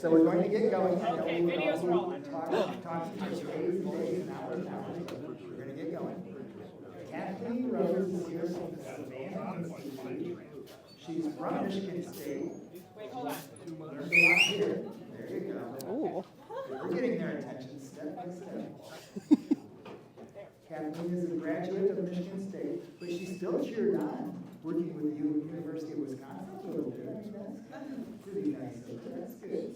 So we're going to get going. Okay, video's rolling. Talking for days and days and hours and hours. We're going to get going. Kathleen Rhoades is here from the Savanna Institute. She's from Michigan State. Wait, hold on. There's a lot here. There you go. Ooh. We're getting their attention step by step. Kathleen is a graduate of Michigan State, but she's still cheered on working with you at the University of Wisconsin a little bit. I mean, that's pretty nice of her. That's good.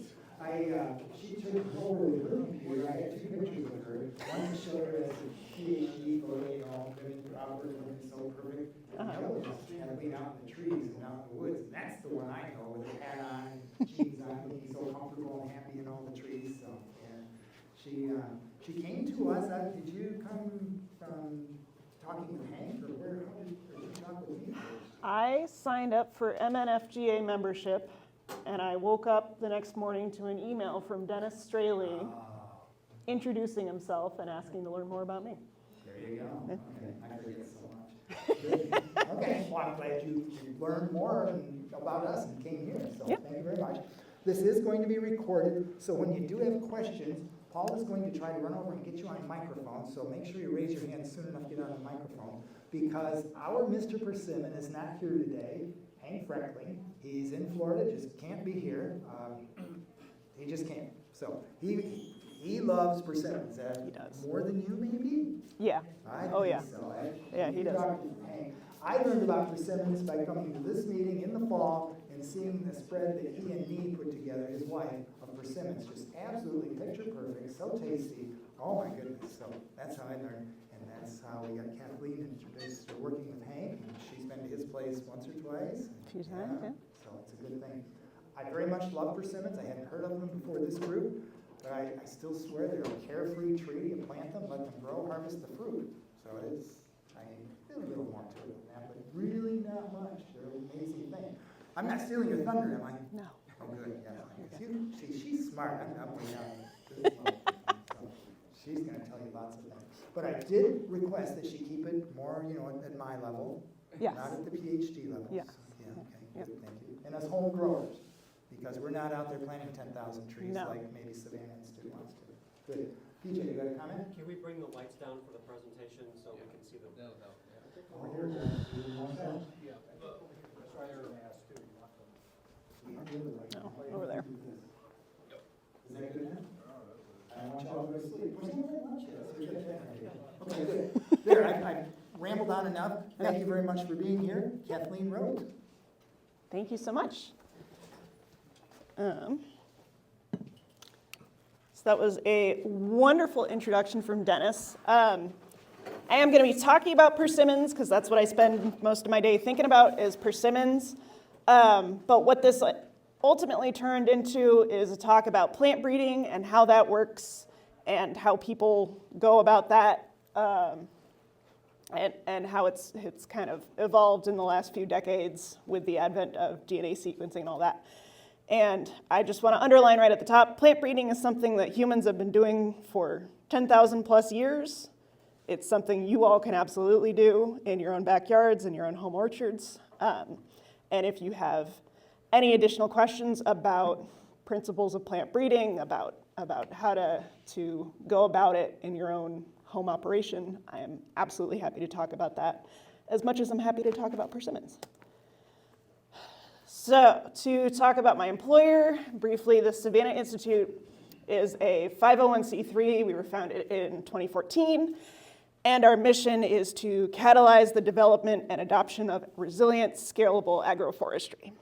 She took over with her computer. I had 2 pictures of her. One to show her as a PhD photo, you know, living proper, looking so perfect. And the other was Kathleen out in the trees and out in the woods. And that's the one I know with a hat on, jeans on, looking so comfortable and happy in all the trees. So, yeah. She came to us. Did you come from talking with Hank, or how did you talk with me first? I signed up for MNFGA membership, and I woke up the next morning to an email from Dennis Straley introducing himself and asking to learn more about me. There you go. Okay, I forget so much. Okay, well, I'm glad you learned more about us and came here, so Yep. Thank you very much. This is going to be recorded, so when you do have questions, Paul is going to try to run over and get you on a microphone, so make sure you raise your hand soon enough to get on the microphone, because our Mr. Persimmon is not here today, Hank Freckling. He's in Florida, just can't be here. He just can't. So he loves persimmons. He does. More than you, maybe? Yeah. I Oh, think yeah. so. Yeah, he does. Hank. I learned about persimmons by coming to this meeting in the fall and seeing the spread that he and Nee put together, his wife, of persimmons. Just absolutely picture perfect, so tasty. Oh my goodness. So that's how I learned. And that's how we got Kathleen introduced to working with Hank. And she's been to his place once or twice. A few times, yeah. So it's a good thing. I very much love persimmons. I hadn't heard of them before this group, but I still swear they're a carefree tree. You plant them, let them grow, harvest the fruit. So it is, a little more to it than that, but really not much. They're an amazing thing. I'm not stealing your thunder, am I? No. Oh, good. Yeah. See, she's smart. I'm way out. So she's going to tell you lots of things. But I did request that she keep it more, at my level, Yes. not at the PhD level. Yes. Yeah, okay, Yep. good, thank you. And as home growers, because we're not out there planting 10,000 trees No. like maybe Savanna Institute wants to. Good. PJ, you got a comment? Can we bring the lights down for the presentation so we can see them? Oh, here, you want that? Yeah. Try your mask too. No, over there. Is that good enough? I don't want y'all to go to sleep. Okay, good. There, I rambled on enough. Thank you very much for being here. Kathleen Rhoades. Thank you so much. So that was a wonderful introduction from Dennis. I am going to be talking about persimmons because that's what I spend most of my day thinking about is persimmons. But what this ultimately turned into is a talk about plant breeding and how that works and how people go about that and how it's kind of evolved in the last few decades with the advent of DNA sequencing and all that. And I just want to underline right at the top, plant breeding is something that humans have been doing for 10,000 plus years. It's something you all can absolutely do in your own backyards and your own home orchards. And if you have any additional questions about principles of plant breeding, about how to go about it in your own home operation, I am absolutely happy to talk about that, as much as I'm happy to talk about persimmons. So to talk about my employer, briefly, the Savanna Institute is a 501c3. We were founded in 2014. And our mission is to catalyze the development and adoption of resilient, scalable agroforestry.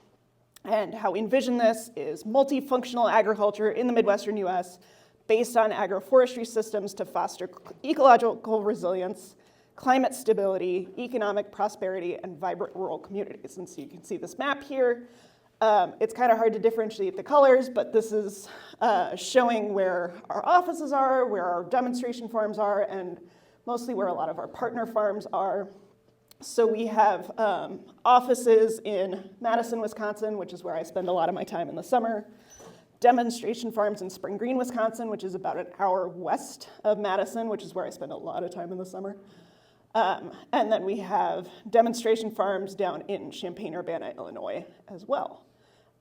And how we envision this is multifunctional agriculture in the Midwestern US based on agroforestry systems to foster ecological resilience, climate stability, economic prosperity, and vibrant rural communities. And so you can see this map here. It's kind of hard to differentiate the colors, but this is showing where our offices are, where our demonstration farms are, and mostly where a lot of our partner farms are. So we have offices in Madison, Wisconsin, which is where I spend a lot of my time in the summer. Demonstration farms in Spring Green, Wisconsin, which is about an hour west of Madison, which is where I spend a lot of time in the summer. And then we have demonstration farms down in Champaign-Urbana, Illinois as well.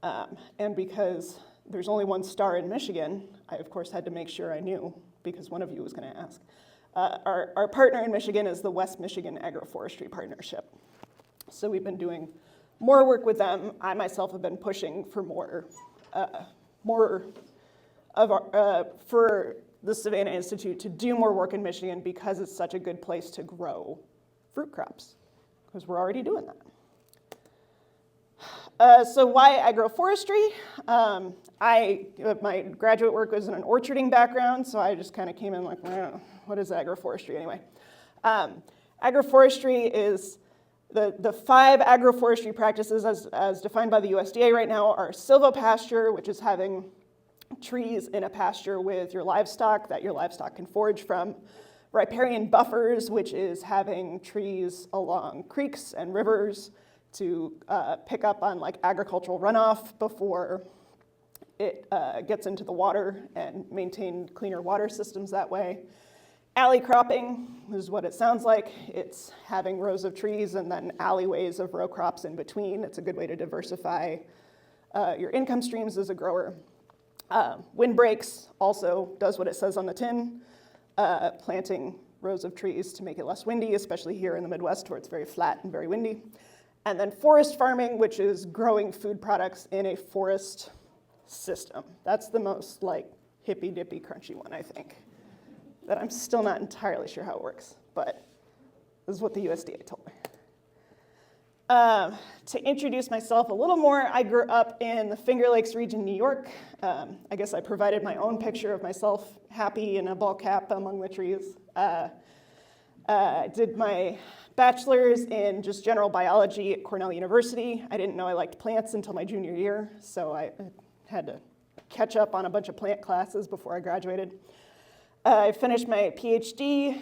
And because there's only one star in Michigan, I of course had to make sure I knew because one of you was going to ask. Our partner in Michigan is the West Michigan Agroforestry Partnership. So we've been doing more work with them. I myself have been pushing for more for the Savanna Institute to do more work in Michigan because it's such a good place to grow fruit crops, because we're already doing that. So why agroforestry? My graduate work was in an orcharding background, so I just kind of came in like, well, what is agroforestry anyway? Agroforestry is the 5 agroforestry practices as defined by the USDA right now are silvopasture, which is having trees in a pasture with your livestock that your livestock can forage from. Riparian buffers, which is having trees along creeks and rivers to pick up on like agricultural runoff before it gets into the water and maintain cleaner water systems that way. Alley cropping is what it sounds like. It's having rows of trees and then alleyways of row crops in between. It's a good way to diversify your income streams as a grower. Windbreaks also does what it says on the tin, planting rows of trees to make it less windy, especially here in the Midwest where it's very flat and very windy. And then forest farming, which is growing food products in a forest system. That's the most like hippy-dippy crunchy one, I think, that I'm still not entirely sure how it works, but this is what the USDA told me. To introduce myself a little more, I grew up in the Finger Lakes region, New York. I guess I provided my own picture of myself happy in a ball cap among the trees. Did my bachelor's in just general biology at Cornell University. I didn't know I liked plants until my junior year, so I had to catch up on a bunch of plant classes before I graduated. I finished my PhD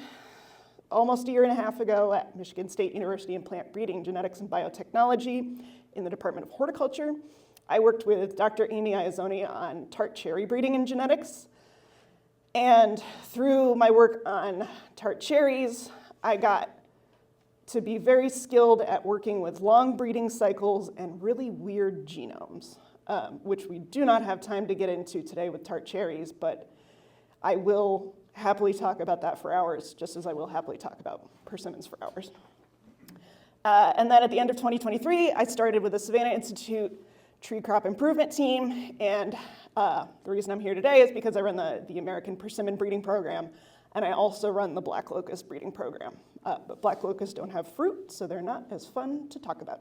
almost a year and a half ago at Michigan State University in plant breeding, genetics, and biotechnology in the Department of Horticulture. I worked with Dr. Amy Iazzoni on tart cherry breeding and genetics. And through my work on tart cherries, I got to be very skilled at working with long breeding cycles and really weird genomes, which we do not have time to get into today with tart cherries, but I will happily talk about that for hours, just as I will happily talk about persimmons for hours. And then at the end of 2023, I started with the Savanna Institute tree crop improvement team, and the reason I'm here today is because I run the American Persimmon breeding program, and I also run the black locust breeding program. But black locusts don't have fruit, so they're not as fun to talk about.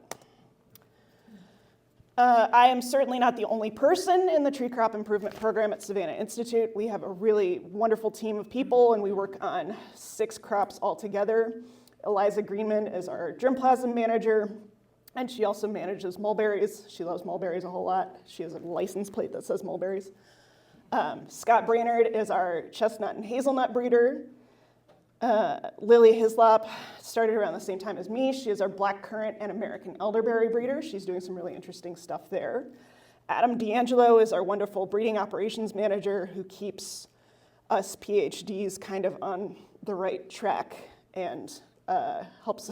I am certainly not the only person in the tree crop improvement program at Savanna Institute. We have a really wonderful team of people, and we work on 6 crops altogether. Eliza Greenman is our germplasm manager, and she also manages mulberries. She loves mulberries a whole lot. She has a license plate that says mulberries. Scott Brainerd is our chestnut and hazelnut breeder. Lily Hislop started around the same time as me. She is our blackcurrant and American elderberry breeder. She's doing some really interesting stuff there. Adam D'Angelo is our wonderful breeding operations manager who keeps us PhDs kind of on the right track and helps.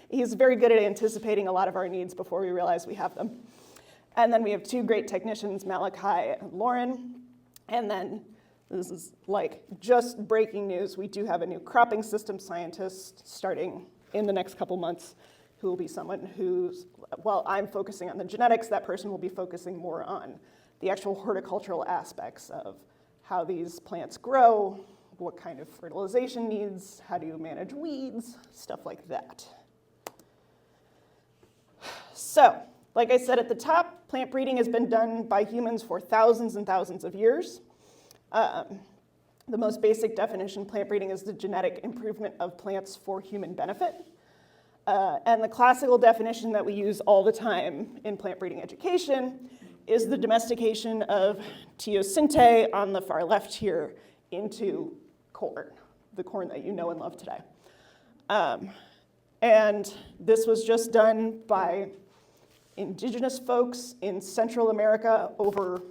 He's very good at anticipating a lot of our needs before we realize we have them. And then we have 2 great technicians, Malachi and Lauren. And then this is like just breaking news. We do have a new cropping system scientist starting in the next couple months who will be someone who's, while I'm focusing on the genetics, that person will be focusing more on the actual horticultural aspects of how these plants grow, what kind of fertilization needs, how do you manage weeds, stuff like that. So, like I said at the top, plant breeding has been done by humans for thousands and thousands of years. The most basic definition, plant breeding is the genetic improvement of plants for human benefit. And the classical definition that we use all the time in plant breeding education is the domestication of teosinte on the far left here into corn, the corn that you know and love today. And this was just done by indigenous folks in Central America over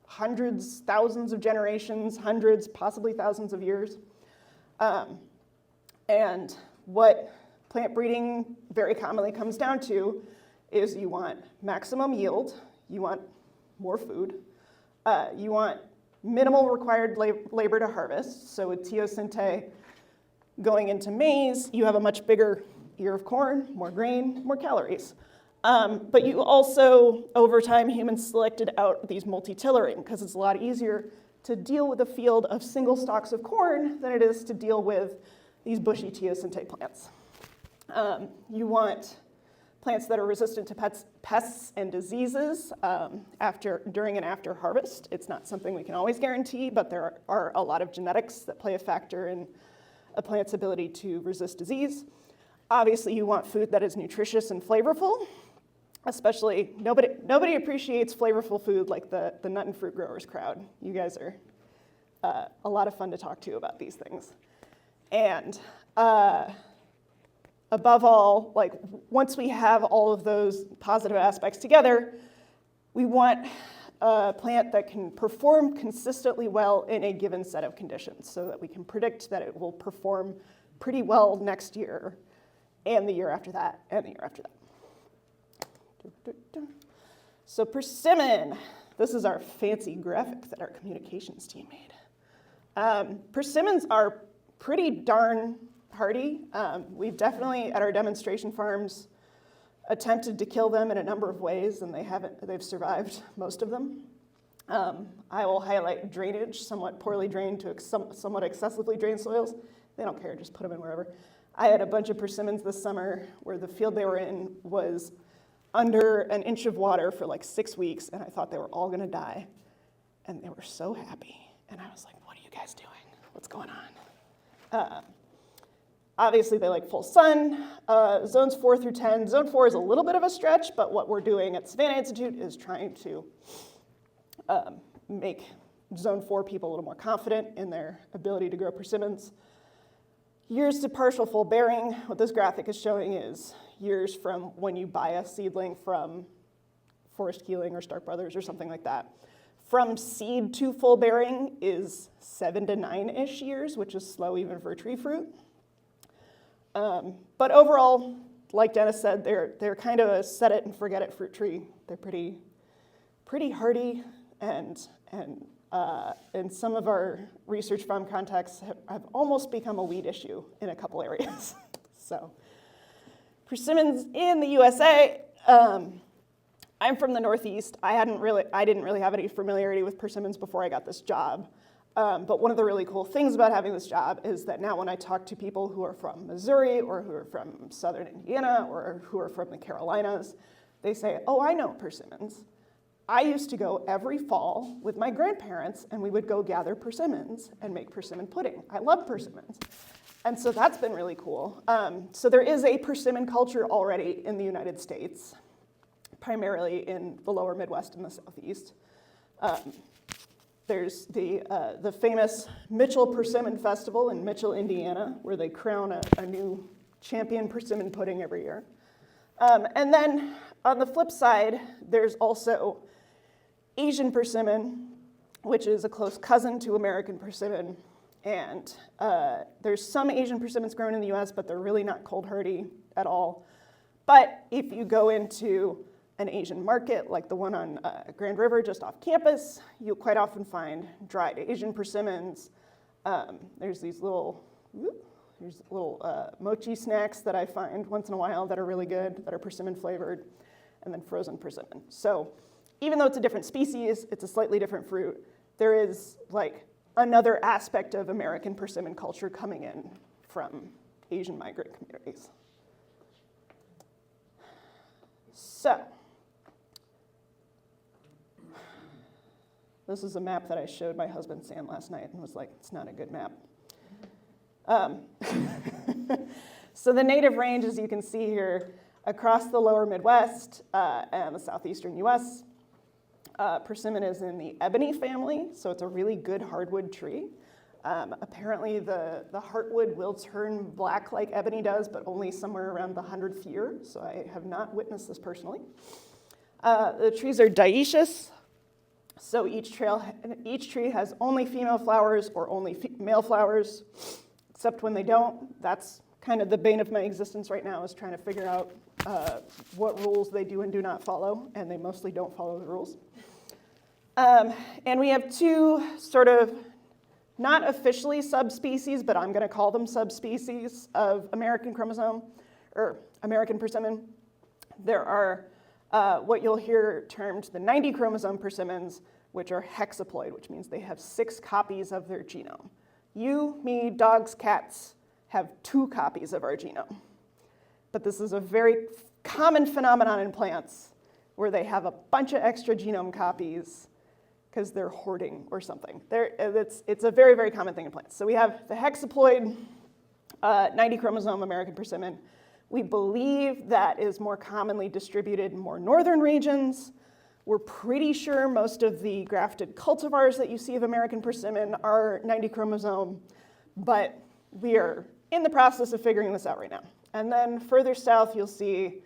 hundreds, thousands of generations, hundreds, possibly thousands of years. And what plant breeding very commonly comes down to is you want maximum yield, you want more food, You want minimal required labor to harvest. So with teosinte going into maize, you have a much bigger ear of corn, more grain, more calories. But you also, over time, humans selected out these multi-tillering because it's a lot easier to deal with a field of single stalks of corn than it is to deal with these bushy teosinte plants. You want plants that are resistant to pests and diseases during and after harvest. It's not something we can always guarantee, but there are a lot of genetics that play a factor in a plant's ability to resist disease. Obviously, you want food that is nutritious and flavorful. Especially, nobody appreciates flavorful food like the nut and fruit growers crowd. You guys are a lot of fun to talk to about these things. And above all, like once we have all of those positive aspects together, we want a plant that can perform consistently well in a given set of conditions so that we can predict that it will perform pretty well next year and the year after that and the year after that. So persimmon, this is our fancy graphic that our communications team made. Persimmons are pretty darn hardy. We've definitely, at our demonstration farms, attempted to kill them in a number of ways, and they've survived most of them. I will highlight drainage, somewhat poorly drained to somewhat excessively drained soils. They don't care, just put them in wherever. I had a bunch of persimmons this summer where the field they were in was under an inch of water for like 6 weeks, and I thought they were all gonna die. And they were so happy. And I was like, what are you guys doing? What's going on? Obviously, they like full sun. Zones 4 through 10. Zone 4 is a little bit of a stretch, but what we're doing at Savanna Institute is trying to make Zone 4 people a little more confident in their ability to grow persimmons. Years to partial full bearing, what this graphic is showing is years from when you buy a seedling from Forest Keeling or Stark Brothers or something like that. From seed to full bearing is 7 to 9-ish years, which is slow even for tree fruit. But overall, like Dennis said, they're kind of a set it and forget it fruit tree. They're pretty hardy, and in some of our research farm contexts have almost become a weed issue in a couple areas. So persimmons in the USA. I'm from the Northeast. I didn't really have any familiarity with persimmons before I got this job. But one of the really cool things about having this job is that now when I talk to people who are from Missouri or who are from Southern Indiana or who are from the Carolinas, they say, oh, I know persimmons. I used to go every fall with my grandparents and we would go gather persimmons and make persimmon pudding. I love persimmons. And so that's been really cool. So there is a persimmon culture already in the United States, primarily in the lower Midwest and the Southeast. There's the famous Mitchell Persimmon Festival in Mitchell, Indiana, where they crown a new champion persimmon pudding every year. And then on the flip side, there's also Asian persimmon, which is a close cousin to American persimmon. And there's some Asian persimmons grown in the US, but they're really not cold hardy at all. But if you go into an Asian market, like the one on Grand River just off campus, you'll quite often find dried Asian persimmons. There's these little mochi snacks that I find once in a while that are really good, that are persimmon flavored, and then frozen persimmon. So even though it's a different species, it's a slightly different fruit, there is like another aspect of American persimmon culture coming in from Asian migrant communities. So this is a map that I showed my husband Sam last night and was like, it's not a good map. So the native range, as you can see here, across the lower Midwest and the southeastern US, persimmon is in the ebony family, so it's a really good hardwood tree. Apparently the heartwood will turn black like ebony does, but only somewhere around the 100th year, so I have not witnessed this personally. The trees are dioecious, so each tree has only female flowers or only male flowers, except when they don't. That's kind of the bane of my existence right now, is trying to figure out what rules they do and do not follow, and they mostly don't follow the rules. And we have two sort of, not officially subspecies, but I'm going to call them subspecies of American chromosome, or American persimmon. There are what you'll hear termed the 90 chromosome persimmons, which are hexaploid, which means they have 6 copies of their genome. You, me, dogs, cats have 2 copies of our genome. But this is a very common phenomenon in plants where they have a bunch of extra genome copies because they're hoarding or something. It's a very, very common thing in plants. So we have the hexaploid 90 chromosome American persimmon. We believe that is more commonly distributed in more northern regions. We're pretty sure most of the grafted cultivars that you see of American persimmon are 90 chromosome, but we are in the process of figuring this out right now. And then further south, you'll see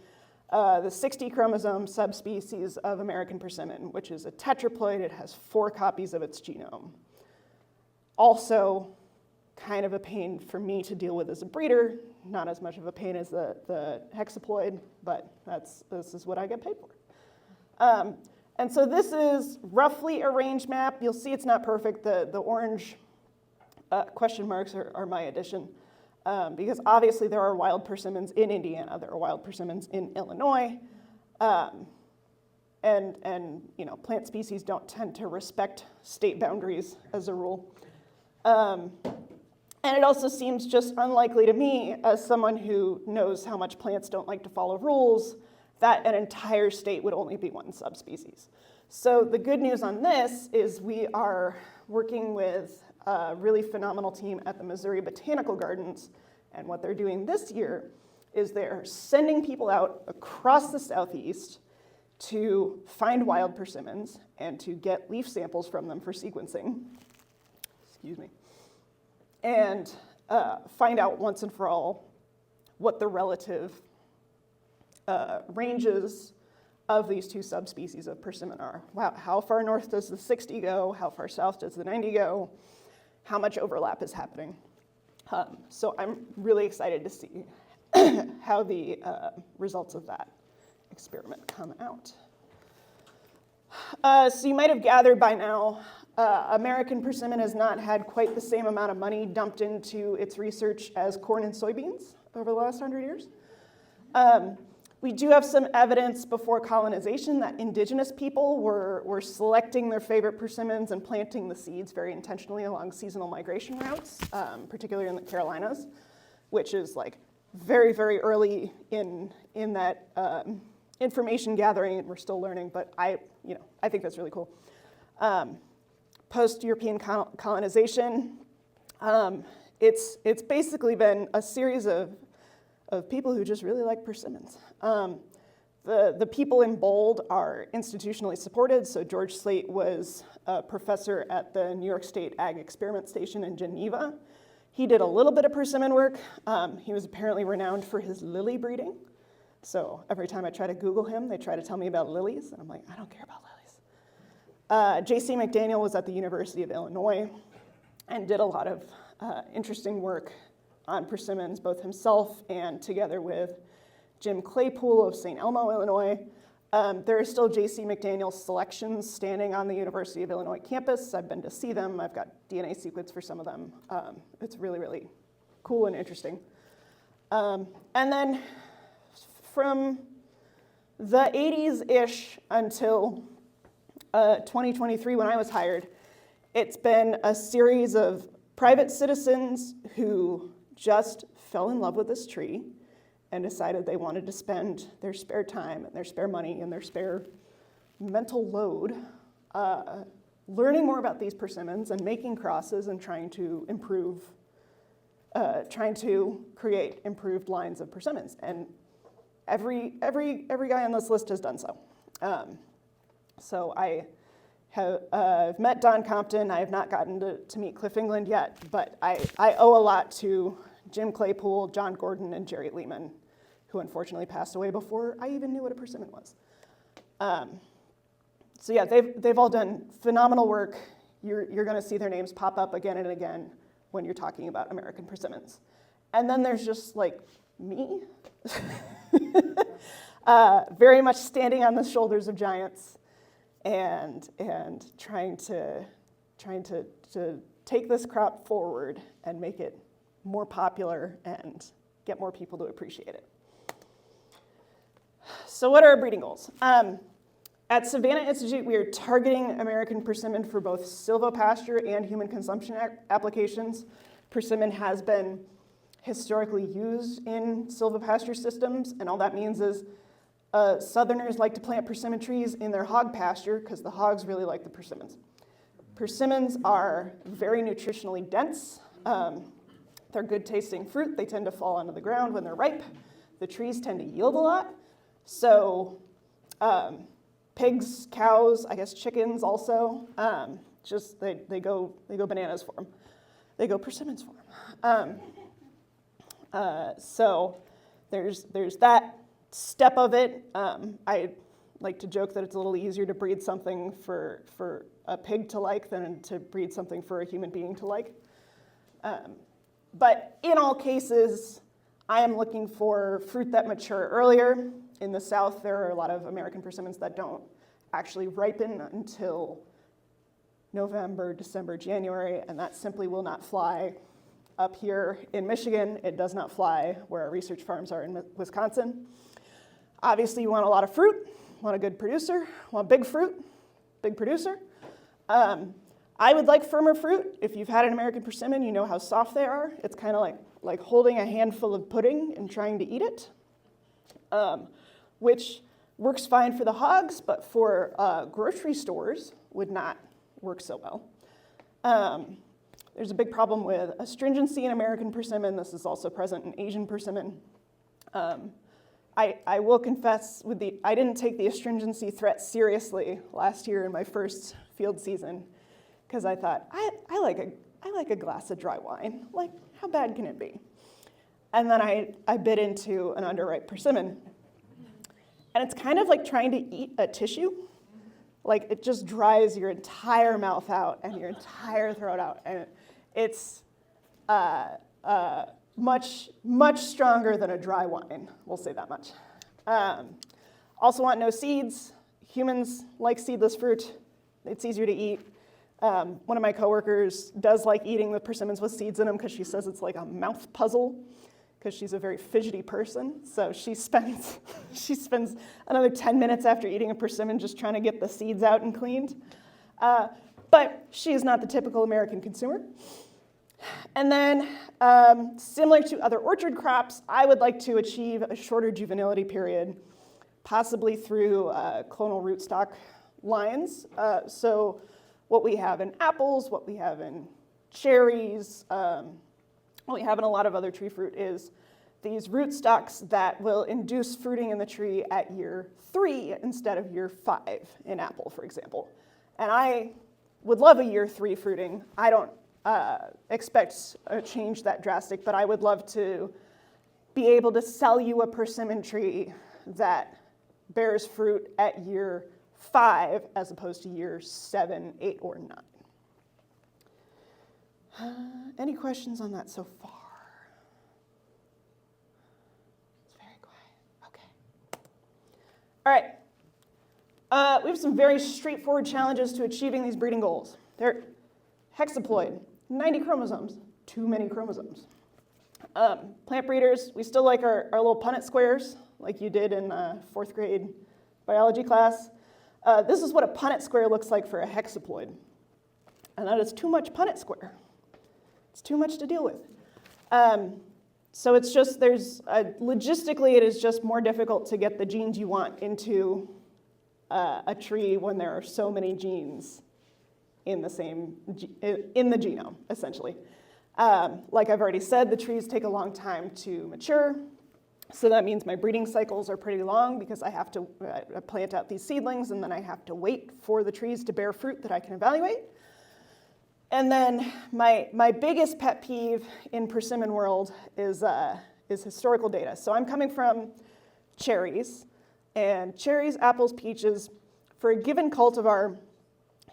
the 60 chromosome subspecies of American persimmon, which is a tetraploid. It has 4 copies of its genome. Also, kind of a pain for me to deal with as a breeder, not as much of a pain as the hexaploid, but this is what I get paid for. And so this is roughly a range map. You'll see it's not perfect. The orange question marks are my addition. Because obviously there are wild persimmons in Indiana, there are wild persimmons in Illinois, and you know, plant species don't tend to respect state boundaries as a rule. And it also seems just unlikely to me, as someone who knows how much plants don't like to follow rules, that an entire state would only be one subspecies. So the good news on this is we are working with a really phenomenal team at the Missouri Botanical Gardens, and what they're doing this year is they're sending people out across the Southeast to find wild persimmons and to get leaf samples from them for sequencing, and find out once and for all what the relative ranges of these two subspecies of persimmon are. Wow, how far north does the 60 go? How far south does the 90 go? How much overlap is happening? So I'm really excited to see how the results of that experiment come out. So you might have gathered by now, American persimmon has not had quite the same amount of money dumped into its research as corn and soybeans over the last 100 years. We do have some evidence before colonization that indigenous people were selecting their favorite persimmons and planting the seeds very intentionally along seasonal migration routes, particularly in the Carolinas, which is like very, very early in that information gathering, and we're still learning, but I think that's really cool. Post-European colonization, it's basically been a series of people who just really like persimmons. The people in bold are institutionally supported. So George Slate was a professor at the New York State Ag Experiment Station in Geneva. He did a little bit of persimmon work. He was apparently renowned for his lily breeding. So every time I try to Google him, they try to tell me about lilies. And I'm like, I don't care about lilies. J.C. McDaniel was at the University of Illinois and did a lot of interesting work on persimmons, both himself and together with Jim Claypool of St. Elmo, Illinois. There are still J.C. McDaniel selections standing on the University of Illinois campus. I've been to see them. I've got DNA sequence for some of them. It's really, really cool and interesting. And then from the 80s-ish until 2023, when I was hired, it's been a series of private citizens who just fell in love with this tree and decided they wanted to spend their spare time and their spare money and their spare mental load learning more about these persimmons and making crosses and trying to create improved lines of persimmons. And every guy on this list has done so. So I have met Don Compton. I have not gotten to meet Cliff England yet, but I owe a lot to Jim Claypool, John Gordon, and Jerry Lehman, who unfortunately passed away before I even knew what a persimmon was. So yeah, they've all done phenomenal work. You're going to see their names pop up again and again when you're talking about American persimmons. And then there's just like me, very much standing on the shoulders of giants, and trying to take this crop forward and make it more popular and get more people to appreciate it. So what are our breeding goals? At Savanna Institute, we are targeting American persimmon for both silvopasture and human consumption applications. Persimmon has been historically used in silvopasture systems, and all that means is Southerners like to plant persimmon trees in their hog pasture because the hogs really like the persimmons. Persimmons are very nutritionally dense. They're good tasting fruit. They tend to fall onto the ground when they're ripe. The trees tend to yield a lot. So pigs, cows, I guess chickens also, they go bananas for them. They go persimmons for them. So there's that step of it. I like to joke that it's a little easier to breed something for a pig to like than to breed something for a human being to like. But in all cases, I am looking for fruit that mature earlier. In the South, there are a lot of American persimmons that don't actually ripen until November, December, January, and that simply will not fly up here in Michigan. It does not fly where our research farms are in Wisconsin. Obviously, you want a lot of fruit, want a good producer, want big fruit, big producer. I would like firmer fruit. If you've had an American persimmon, you know how soft they are. It's kind of like holding a handful of pudding and trying to eat it, which works fine for the hogs, but for grocery stores would not work so well. There's a big problem with astringency in American persimmon. This is also present in Asian persimmon. I will confess, I didn't take the astringency threat seriously last year in my first field season, because I thought, I like a glass of dry wine. Like, how bad can it be? And then I bit into an underripe persimmon. And it's kind of like trying to eat a tissue. Like, it just dries your entire mouth out and your entire throat out. And it's much, much stronger than a dry wine, we'll say that much. Also want no seeds. Humans like seedless fruit. It's easier to eat. One of my coworkers does like eating the persimmons with seeds in them because she says it's like a mouth puzzle, because she's a very fidgety person. So she spends another 10 minutes after eating a persimmon just trying to get the seeds out and cleaned. But she is not the typical American consumer. And then, similar to other orchard crops, I would like to achieve a shorter juvenility period, possibly through clonal rootstock lines. So what we have in apples, what we have in cherries, what we have in a lot of other tree fruit is these rootstocks that will induce fruiting in the tree at year 3 instead of year 5 in apple, for example. And I would love a year 3 fruiting. I don't expect a change that drastic, but I would love to be able to sell you a persimmon tree that bears fruit at year 5 as opposed to year 7, 8, or 9. Any questions on that so far? It's very quiet. Okay. All right. We have some very straightforward challenges to achieving these breeding goals. They're hexaploid, 90 chromosomes, too many chromosomes. Plant breeders, we still like our little Punnett squares, like you did in 4th grade biology class. This is what a Punnett square looks like for a hexaploid. And that is too much Punnett square. It's too much to deal with. So it's just, logistically, it is just more difficult to get the genes you want into a tree when there are so many genes in the genome, essentially. Like I've already said, the trees take a long time to mature. So that means my breeding cycles are pretty long because I have to plant out these seedlings and then I have to wait for the trees to bear fruit that I can evaluate. And then my biggest pet peeve in persimmon world is historical data. So I'm coming from cherries, and cherries, apples, peaches, for a given cultivar,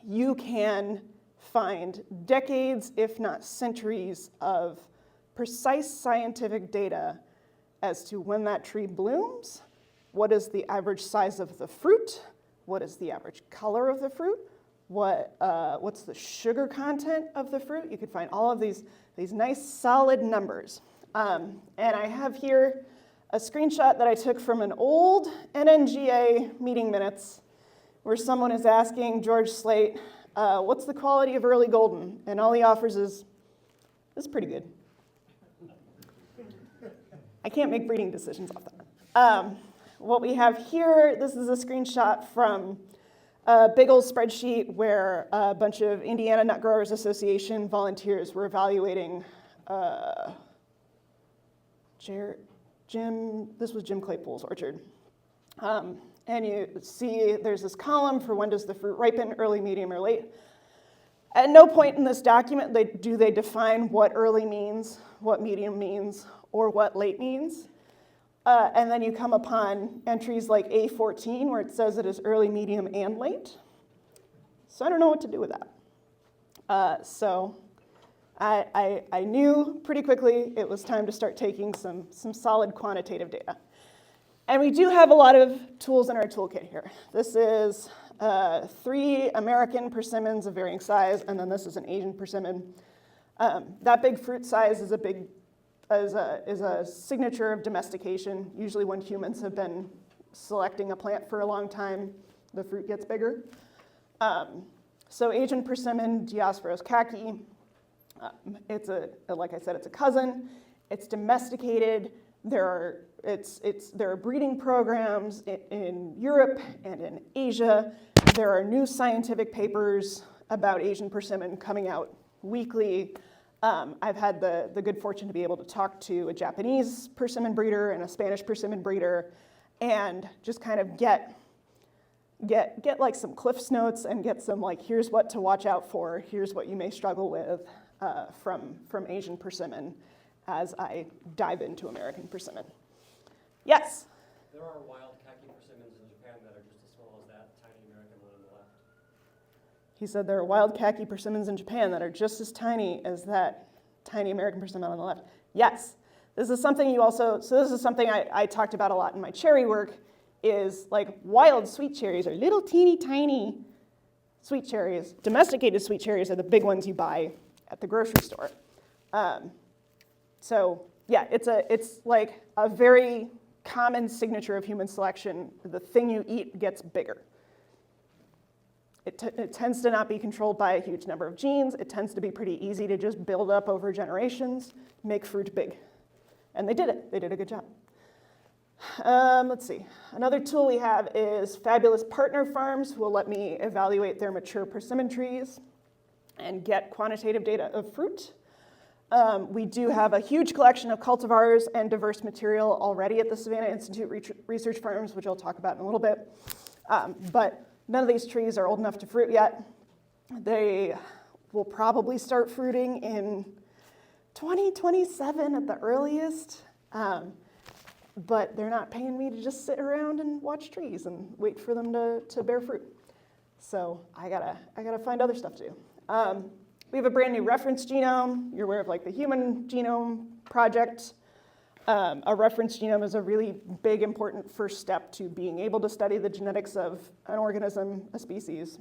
you can find decades, if not centuries, of precise scientific data as to when that tree blooms, what is the average size of the fruit, what is the average color of the fruit, what's the sugar content of the fruit. You could find all of these nice solid numbers. And I have here a screenshot that I took from an old NNGA meeting minutes where someone is asking George Slate, what's the quality of early golden? And all he offers is, it's pretty good. I can't make breeding decisions off that. What we have here, this is a screenshot from a big old spreadsheet where a bunch of Indiana Nut Growers Association volunteers were evaluating this was Jim Claypool's orchard. And you see there's this column for when does the fruit ripen, early, medium, or late. At no point in this document do they define what early means, what medium means, or what late means. And then you come upon entries like A14 where it says it is early, medium, and late. So I don't know what to do with that. So I knew pretty quickly it was time to start taking some solid quantitative data. And we do have a lot of tools in our toolkit here. This is 3 American persimmons of varying size, and then this is an Asian persimmon. That big fruit size is a signature of domestication. Usually when humans have been selecting a plant for a long time, the fruit gets bigger. So Asian persimmon, Diospyros khaki, like I said, it's a cousin. It's domesticated. There are breeding programs in Europe and in Asia. There are new scientific papers about Asian persimmon coming out weekly. I've had the good fortune to be able to talk to a Japanese persimmon breeder and a Spanish persimmon breeder and just kind of get like some Cliff's Notes and get some like, here's what to watch out for, here's what you may struggle with from Asian persimmon as I dive into American persimmon. Yes? There are wild khaki persimmons in Japan that are just as small as that tiny American one on the left. He said there are wild khaki persimmons in Japan that are just as tiny as that tiny American persimmon on the left. Yes, this is something this is something I talked about a lot in my cherry work, is like wild sweet cherries are little teeny tiny sweet cherries. Domesticated sweet cherries are the big ones you buy at the grocery store. So yeah, it's like a very common signature of human selection. The thing you eat gets bigger. It tends to not be controlled by a huge number of genes. It tends to be pretty easy to just build up over generations, make fruit big. And they did it. They did a good job. Let's see. Another tool we have is fabulous partner farms who will let me evaluate their mature persimmon trees and get quantitative data of fruit. We do have a huge collection of cultivars and diverse material already at the Savanna Institute research farms, which I'll talk about in a little bit. But none of these trees are old enough to fruit yet. They will probably start fruiting in 2027 at the earliest. But they're not paying me to just sit around and watch trees and wait for them to bear fruit. So I gotta find other stuff to do. We have a brand new reference genome. You're aware of like the Human Genome Project. A reference genome is a really big, important first step to being able to study the genetics of an organism, a species.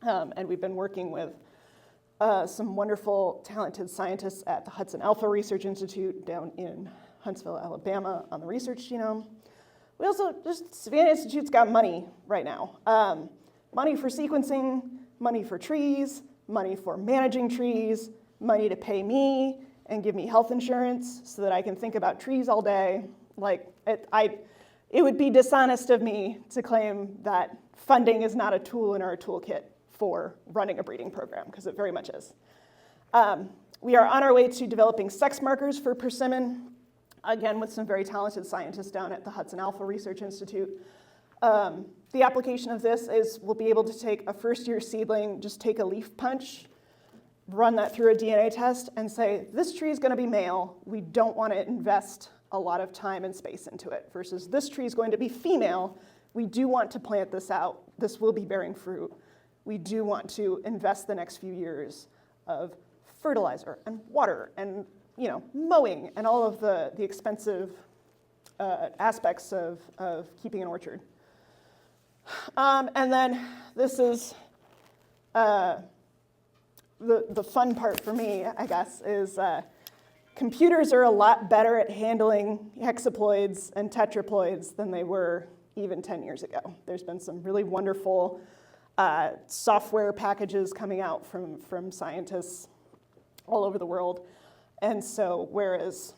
And we've been working with some wonderful, talented scientists at the Hudson Alpha Research Institute down in Huntsville, Alabama, on the research genome. We also, Savanna Institute's got money right now. Money for sequencing, money for trees, money for managing trees, money to pay me and give me health insurance so that I can think about trees all day. Like, it would be dishonest of me to claim that funding is not a tool in our toolkit for running a breeding program, because it very much is. We are on our way to developing sex markers for persimmon, again with some very talented scientists down at the Hudson Alpha Research Institute. The application of this is we'll be able to take a first-year seedling, just take a leaf punch, run that through a DNA test, and say, this tree is going to be male. We don't want to invest a lot of time and space into it, versus this tree is going to be female. We do want to plant this out. This will be bearing fruit. We do want to invest the next few years of fertilizer and water and mowing and all of the expensive aspects of keeping an orchard. And then this is the fun part for me, I guess, is computers are a lot better at handling hexaploids and tetraploids than they were even 10 years ago. There's been some really wonderful software packages coming out from scientists all over the world. And so whereas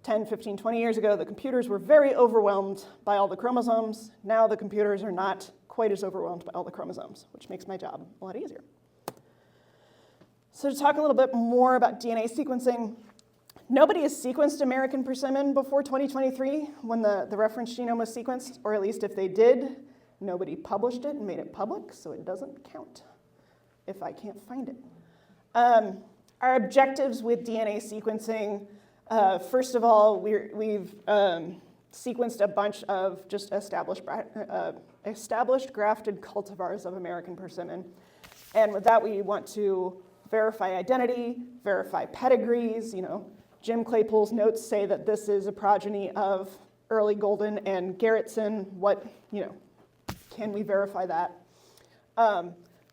10, 15, 20 years ago, the computers were very overwhelmed by all the chromosomes, now the computers are not quite as overwhelmed by all the chromosomes, which makes my job a lot easier. So to talk a little bit more about DNA sequencing, nobody has sequenced American persimmon before 2023 when the reference genome was sequenced, or at least if they did, nobody published it and made it public, so it doesn't count if I can't find it. Our objectives with DNA sequencing, first of all, we've sequenced a bunch of just established grafted cultivars of American persimmon. And with that, we want to verify identity, verify pedigrees. You know, Jim Claypool's notes say that this is a progeny of early golden and Garrettson. Can we verify that?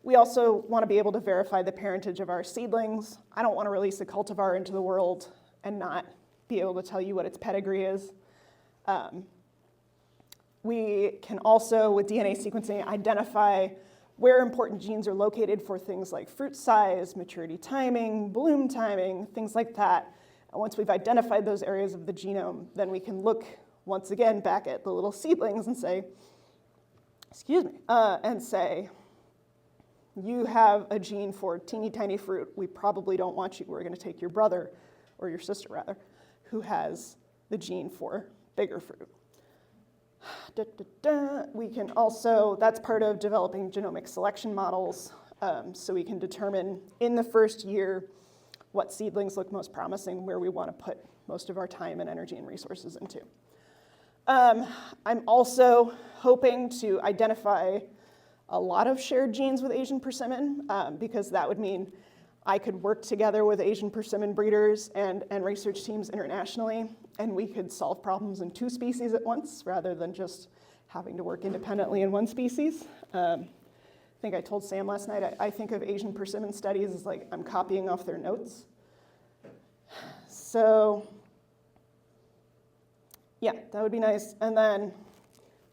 We also want to be able to verify the parentage of our seedlings. I don't want to release a cultivar into the world and not be able to tell you what its pedigree is. We can also, with DNA sequencing, identify where important genes are located for things like fruit size, maturity timing, bloom timing, things like that. And once we've identified those areas of the genome, then we can look once again back at the little seedlings and say, you have a gene for teeny tiny fruit. We probably don't want you. We're going to take your brother, or your sister rather, who has the gene for bigger fruit. We can also, that's part of developing genomic selection models, so we can determine in the first year what seedlings look most promising, where we want to put most of our time and energy and resources into. I'm also hoping to identify a lot of shared genes with Asian persimmon, because that would mean I could work together with Asian persimmon breeders and research teams internationally, and we could solve problems in 2 species at once rather than just having to work independently in 1 species. I think I told Sam last night, I think of Asian persimmon studies as like I'm copying off their notes. So yeah, that would be nice. And then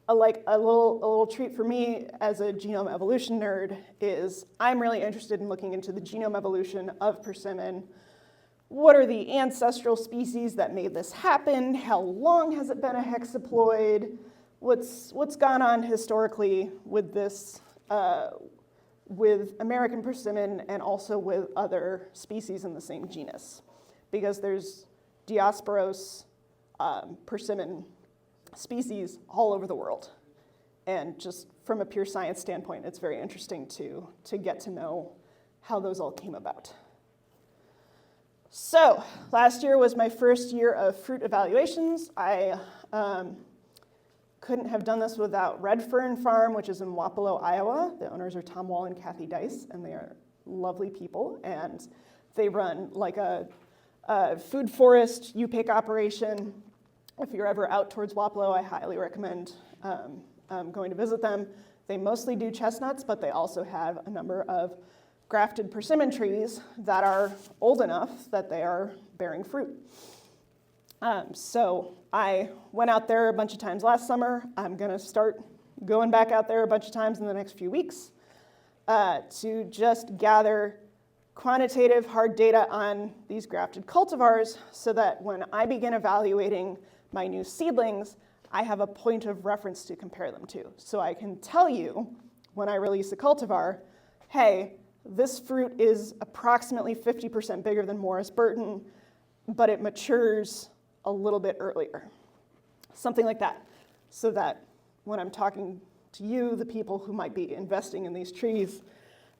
a little treat for me as a genome evolution nerd is I'm really interested in looking into the genome evolution of persimmon. What are the ancestral species that made this happen? How long has it been a hexaploid? What's gone on historically with this, with American persimmon and also with other species in the same genus? Because there's Diosporos persimmon species all over the world. And just from a pure science standpoint, it's very interesting to get to know how those all came about. So last year was my first year of fruit evaluations. I couldn't have done this without Red Fern Farm, which is in Wapello, Iowa. The owners are Tom Wall and Kathy Dice, and they are lovely people. And they run like a food forest U-pick operation. If you're ever out towards Wapello, I highly recommend going to visit them. They mostly do chestnuts, but they also have a number of grafted persimmon trees that are old enough that they are bearing fruit. So I went out there a bunch of times last summer. I'm going to start going back out there a bunch of times in the next few weeks to just gather quantitative hard data on these grafted cultivars so that when I begin evaluating my new seedlings, I have a point of reference to compare them to. So I can tell you when I release a cultivar, hey, this fruit is approximately 50% bigger than Morris Burton, but it matures a little bit earlier. Something like that. So that when I'm talking to you, the people who might be investing in these trees,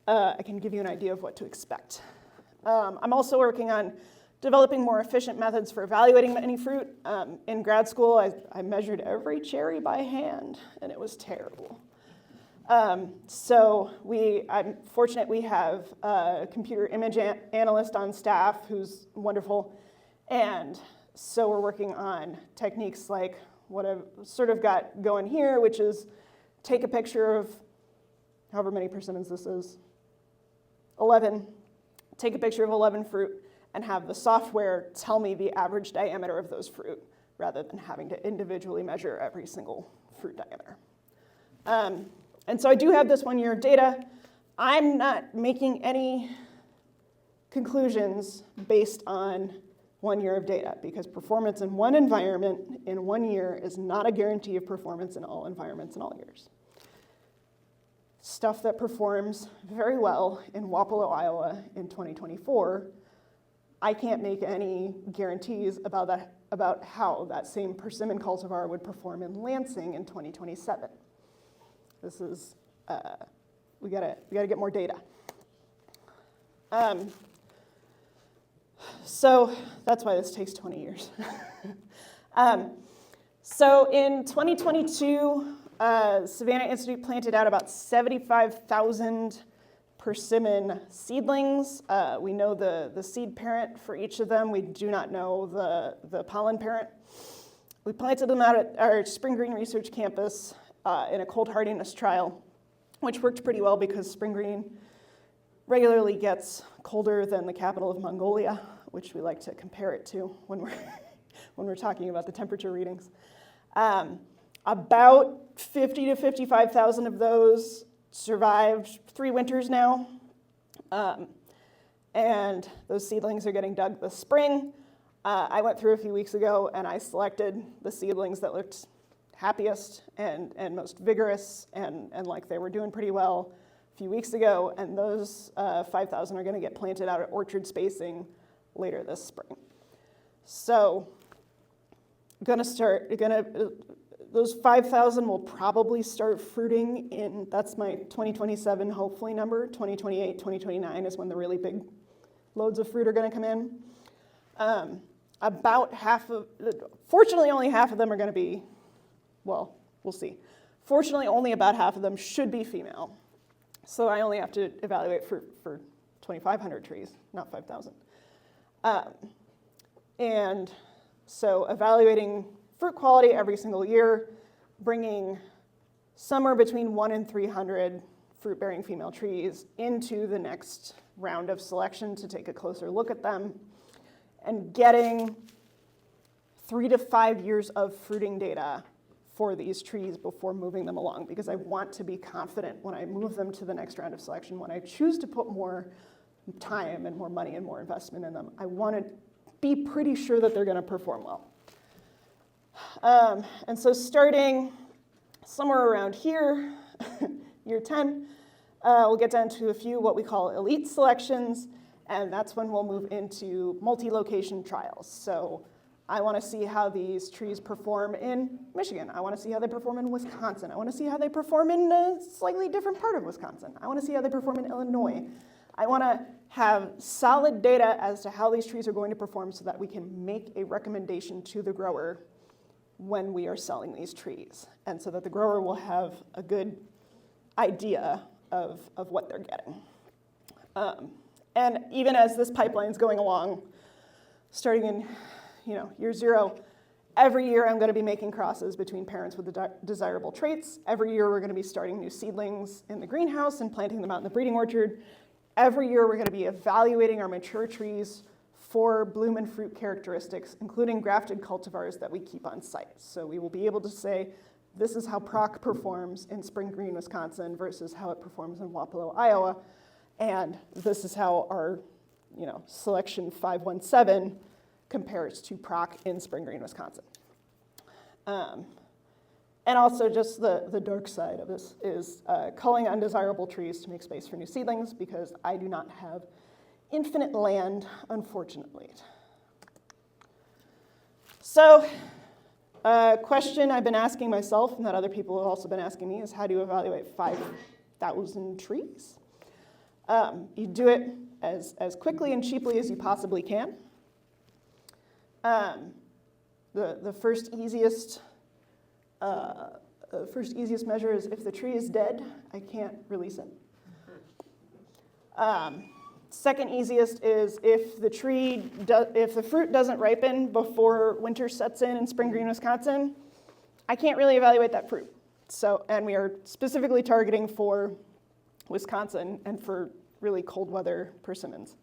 I can give you an idea of what to expect. I'm also working on developing more efficient methods for evaluating any fruit. In grad school, I measured every cherry by hand, and it was terrible. So I'm fortunate we have a computer image analyst on staff who's wonderful. And so we're working on techniques like what I've sort of got going here, which is take a picture of however many persimmons this is, 11, take a picture of 11 fruit, and have the software tell me the average diameter of those fruit, rather than having to individually measure every single fruit diameter. And so I do have this 1 year of data. I'm not making any conclusions based on 1 year of data, because performance in one environment in 1 year is not a guarantee of performance in all environments in all years. Stuff that performs very well in Wapello, Iowa in 2024, I can't make any guarantees about how that same persimmon cultivar would perform in Lansing in 2027. This is, we gotta get more data. So that's why this takes 20 years. So in 2022, Savanna Institute planted out about 75,000 persimmon seedlings. We know the seed parent for each of them. We do not know the pollen parent. We planted them out at our Spring Green Research Campus in a cold hardiness trial, which worked pretty well because Spring Green regularly gets colder than the capital of Mongolia, which we like to compare it to when we're talking about the temperature readings. About 50 to 55,000 of those survived 3 winters now, and those seedlings are getting dug this spring. I went through a few weeks ago and I selected the seedlings that looked happiest and most vigorous and like they were doing pretty well a few weeks ago, and those 5,000 are going to get planted out at orchard spacing later this spring. So those 5,000 will probably start fruiting in, that's my 2027 hopefully number. 2028, 2029 is when the really big loads of fruit are going to come in. About half of, fortunately only half of them are going to be, well, we'll see. Fortunately only about half of them should be female. So I only have to evaluate for 2,500 trees, not 5,000. And so evaluating fruit quality every single year, bringing somewhere between 1 and 300 fruit-bearing female trees into the next round of selection to take a closer look at them, and getting 3 to 5 years of fruiting data for these trees before moving them along, because I want to be confident when I move them to the next round of selection, when I choose to put more time and more money and more investment in them, I want to be pretty sure that they're going to perform well. And so starting somewhere around here, year 10, we'll get down to a few what we call elite selections, and that's when we'll move into multi-location trials. So I want to see how these trees perform in Michigan. I want to see how they perform in Wisconsin. I want to see how they perform in a slightly different part of Wisconsin. I want to see how they perform in Illinois. I want to have solid data as to how these trees are going to perform so that we can make a recommendation to the grower when we are selling these trees, and so that the grower will have a good idea of what they're getting. And even as this pipeline is going along, starting in year 0, every year I'm going to be making crosses between parents with desirable traits. Every year we're going to be starting new seedlings in the greenhouse and planting them out in the breeding orchard. Every year we're going to be evaluating our mature trees for bloom and fruit characteristics, including grafted cultivars that we keep on site. So we will be able to say, this is how Proc performs in Spring Green, Wisconsin versus how it performs in Wapello, Iowa. And this is how our selection 517 compares to Proc in Spring Green, Wisconsin. And also just the dark side of this is culling undesirable trees to make space for new seedlings, because I do not have infinite land, unfortunately. So a question I've been asking myself and that other people have also been asking me is, how do you evaluate 5,000 trees? You do it as quickly and cheaply as you possibly can. The first easiest measure is if the tree is dead, I can't release it. Second easiest is if the fruit doesn't ripen before winter sets in Spring Green, Wisconsin, I can't really evaluate that fruit. So, and we are specifically targeting for Wisconsin and for really cold weather persimmons.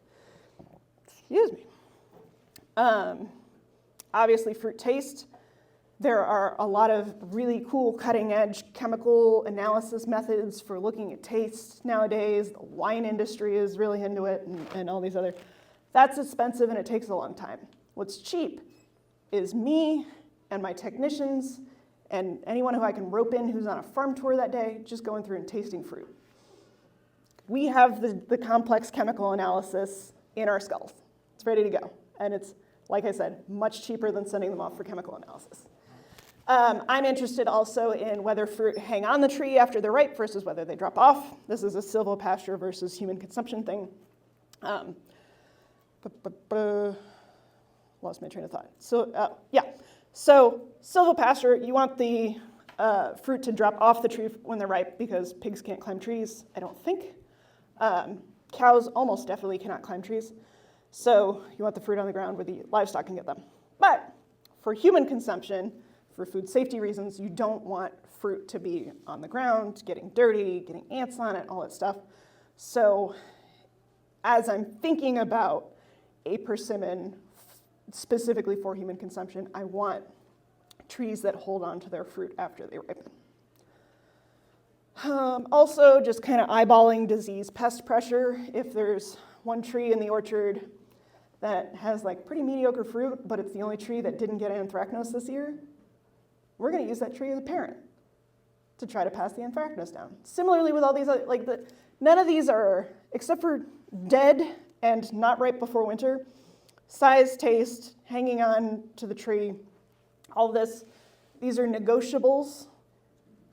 Excuse me. Obviously, fruit taste. There are a lot of really cool cutting edge chemical analysis methods for looking at taste nowadays. The wine industry is really into it and all these other. That's expensive and it takes a long time. What's cheap is me and my technicians and anyone who I can rope in who's on a farm tour that day, just going through and tasting fruit. We have the complex chemical analysis in our skulls. It's ready to go. And it's, like I said, much cheaper than sending them off for chemical analysis. I'm interested also in whether fruit hang on the tree after they're ripe versus whether they drop off. This is a silvopasture versus human consumption thing. Lost my train of thought. So, So silvopasture, you want the fruit to drop off the tree when they're ripe because pigs can't climb trees, I don't think. Cows almost definitely cannot climb trees. So you want the fruit on the ground where the livestock can get them. But for human consumption, for food safety reasons, you don't want fruit to be on the ground, getting dirty, getting ants on it, all that stuff. So as I'm thinking about a persimmon specifically for human consumption, I want trees that hold on to their fruit after they ripen. Also, just kind of eyeballing disease pest pressure. If there's one tree in the orchard that has like pretty mediocre fruit, but it's the only tree that didn't get anthracnose this year, we're going to use that tree as a parent to try to pass the anthracnose down. Similarly with all these other, none of these are, except for dead and not ripe before winter, size, taste, hanging on to the tree, all this, these are negotiables.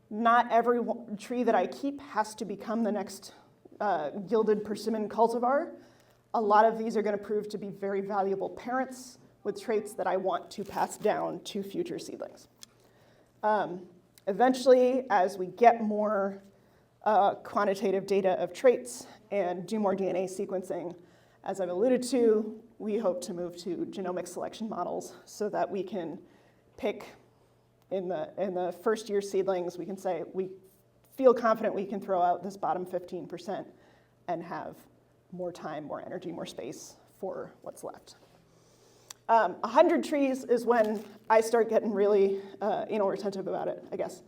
Not every tree that I keep has to become the next gilded persimmon cultivar. A lot of these are going to prove to be very valuable parents with traits that I want to pass down to future seedlings. Eventually, as we get more quantitative data of traits and do more DNA sequencing, as I've alluded to, we hope to move to genomic selection models so that we can pick in the first year seedlings, we can say we feel confident we can throw out this bottom 15% and have more time, more energy, more space for what's left. 100 trees is when I start getting really anal retentive about it, I guess.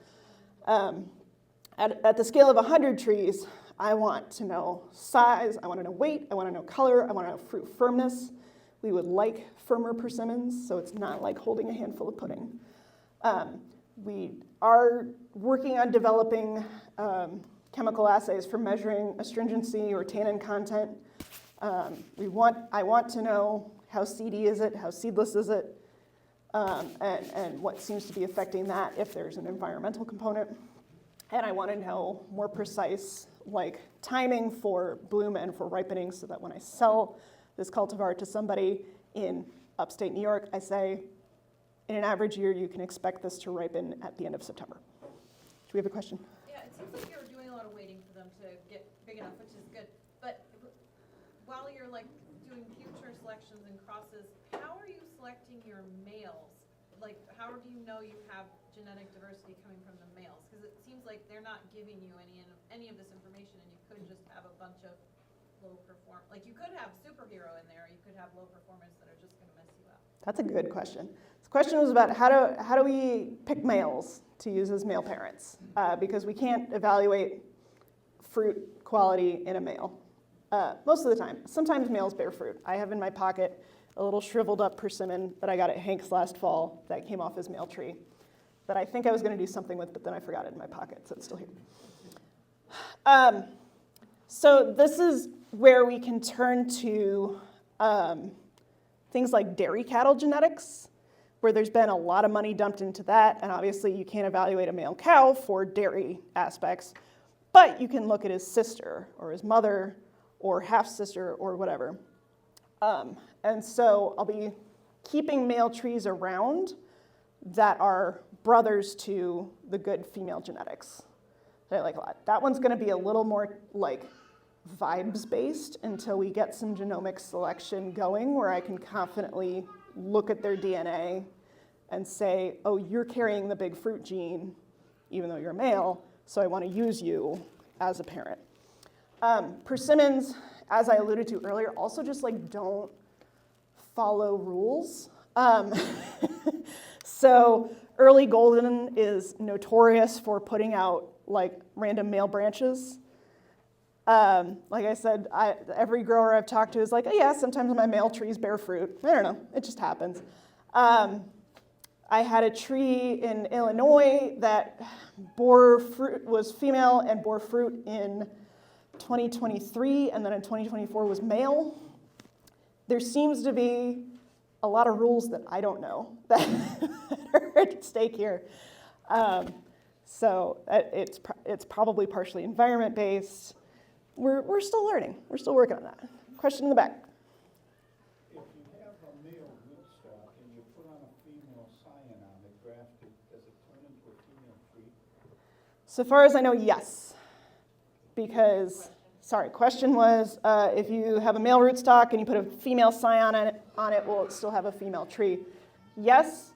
At the scale of 100 trees, I want to know size, I want to know weight, I want to know color, I want to know fruit firmness. We would like firmer persimmons, so it's not like holding a handful of pudding. We are working on developing chemical assays for measuring astringency or tannin content. I want to know how seedy is it, how seedless is it, and what seems to be affecting that if there's an environmental component. And I want to know more precise timing for bloom and for ripening so that when I sell this cultivar to somebody in upstate New York, I say, in an average year, you can expect this to ripen at the end of September. Do we have a question? Yeah, it seems like you're doing a lot of waiting for them to get big enough, which is good. But while you're doing future selections and crosses, how are you selecting your males? How do you know you have genetic diversity coming from the males? Because it seems like they're not giving you any of this information, and you could just have a bunch of low perform. You could have superhero in there, or you could have low performers that are just going to mess you up. That's a good question. The question was about how do we pick males to use as male parents? Because we can't evaluate fruit quality in a male most of the time. Sometimes males bear fruit. I have in my pocket a little shriveled up persimmon that I got at Hank's last fall that came off his male tree that I think I was going to do something with, but then I forgot it in my pocket, so it's still here. So this is where we can turn to things like dairy cattle genetics, where there's been a lot of money dumped into that, and obviously you can't evaluate a male cow for dairy aspects, but you can look at his sister or his mother or half-sister or whatever. And so I'll be keeping male trees around that are brothers to the good female genetics that I like a lot. That one's going to be a little more vibes-based until we get some genomic selection going where I can confidently look at their DNA and say, oh, you're carrying the big fruit gene, even though you're a male, so I want to use you as a parent. Persimmons, as I alluded to earlier, also just like don't follow rules. So early golden is notorious for putting out like random male branches. Like I said, every grower I've talked to is like, oh yeah, sometimes my male trees bear fruit. I don't know, it just happens. I had a tree in Illinois that bore fruit, was female and bore fruit in 2023, and then in 2024 was male. There seems to be a lot of rules that I don't know that are at stake here. So it's probably partially environment-based. We're still learning. We're still working on that. Question in the back. If you have a male rootstock and you put on a female scion on it, grafted, does it turn into a female tree? So far as I know, yes. Because, sorry, question was, if you have a male rootstock and you put a female scion on it, will it still have a female tree? Yes.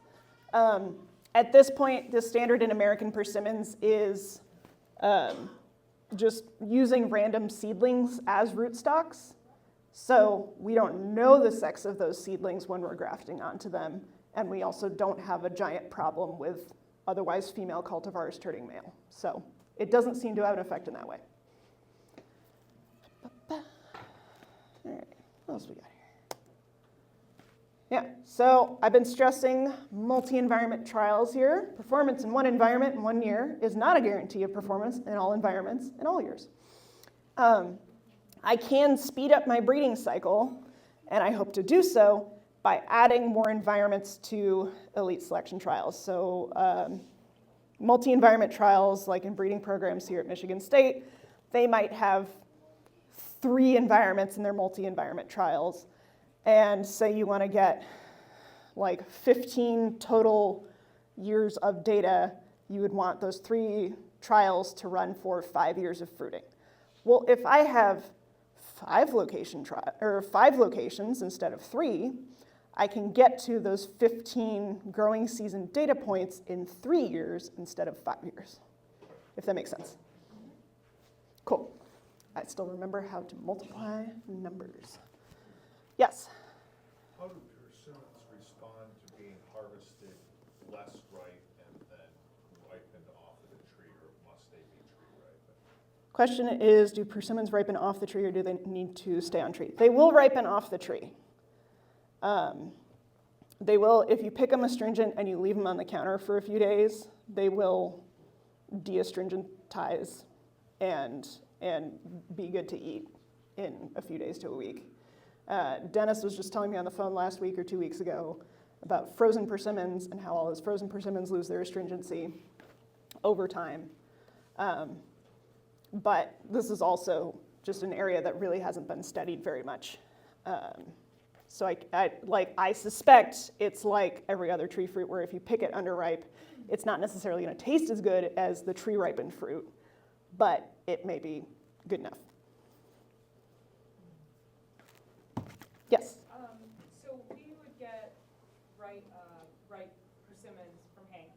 At this point, the standard in American persimmons is just using random seedlings as rootstocks. So we don't know the sex of those seedlings when we're grafting onto them, and we also don't have a giant problem with otherwise female cultivars turning male. So it doesn't seem to have an effect in that way. All right, what else we got here? Yeah, so I've been stressing multi-environment trials here. Performance in one environment in 1 year is not a guarantee of performance in all environments in all years. I can speed up my breeding cycle, and I hope to do so by adding more environments to elite selection trials. So multi-environment trials, like in breeding programs here at Michigan State, they might have 3 environments in their multi-environment trials. And say you want to get like 15 total years of data, you would want those 3 trials to run for 5 years of fruiting. Well, if I have 5 locations instead of 3, I can get to those 15 growing season data points in 3 years instead of 5 years, if that makes sense. Cool. I still remember how to multiply numbers. Yes? How do persimmons respond to being harvested less ripe and then ripened off of the tree, or must they be tree ripened? Question is, do persimmons ripen off the tree or do they need to stay on tree? They will ripen off the tree. They will, if you pick them astringent and you leave them on the counter for a few days, they will de-astringentize and be good to eat in a few days to a week. Dennis was just telling me on the phone last week or 2 weeks ago about frozen persimmons and how all those frozen persimmons lose their astringency over time. But this is also just an area that really hasn't been studied very much. So I suspect it's like every other tree fruit where if you pick it underripe, it's not necessarily going to taste as good as the tree ripened fruit, but it may be good enough. Yes? So we would get ripe persimmons from Hank,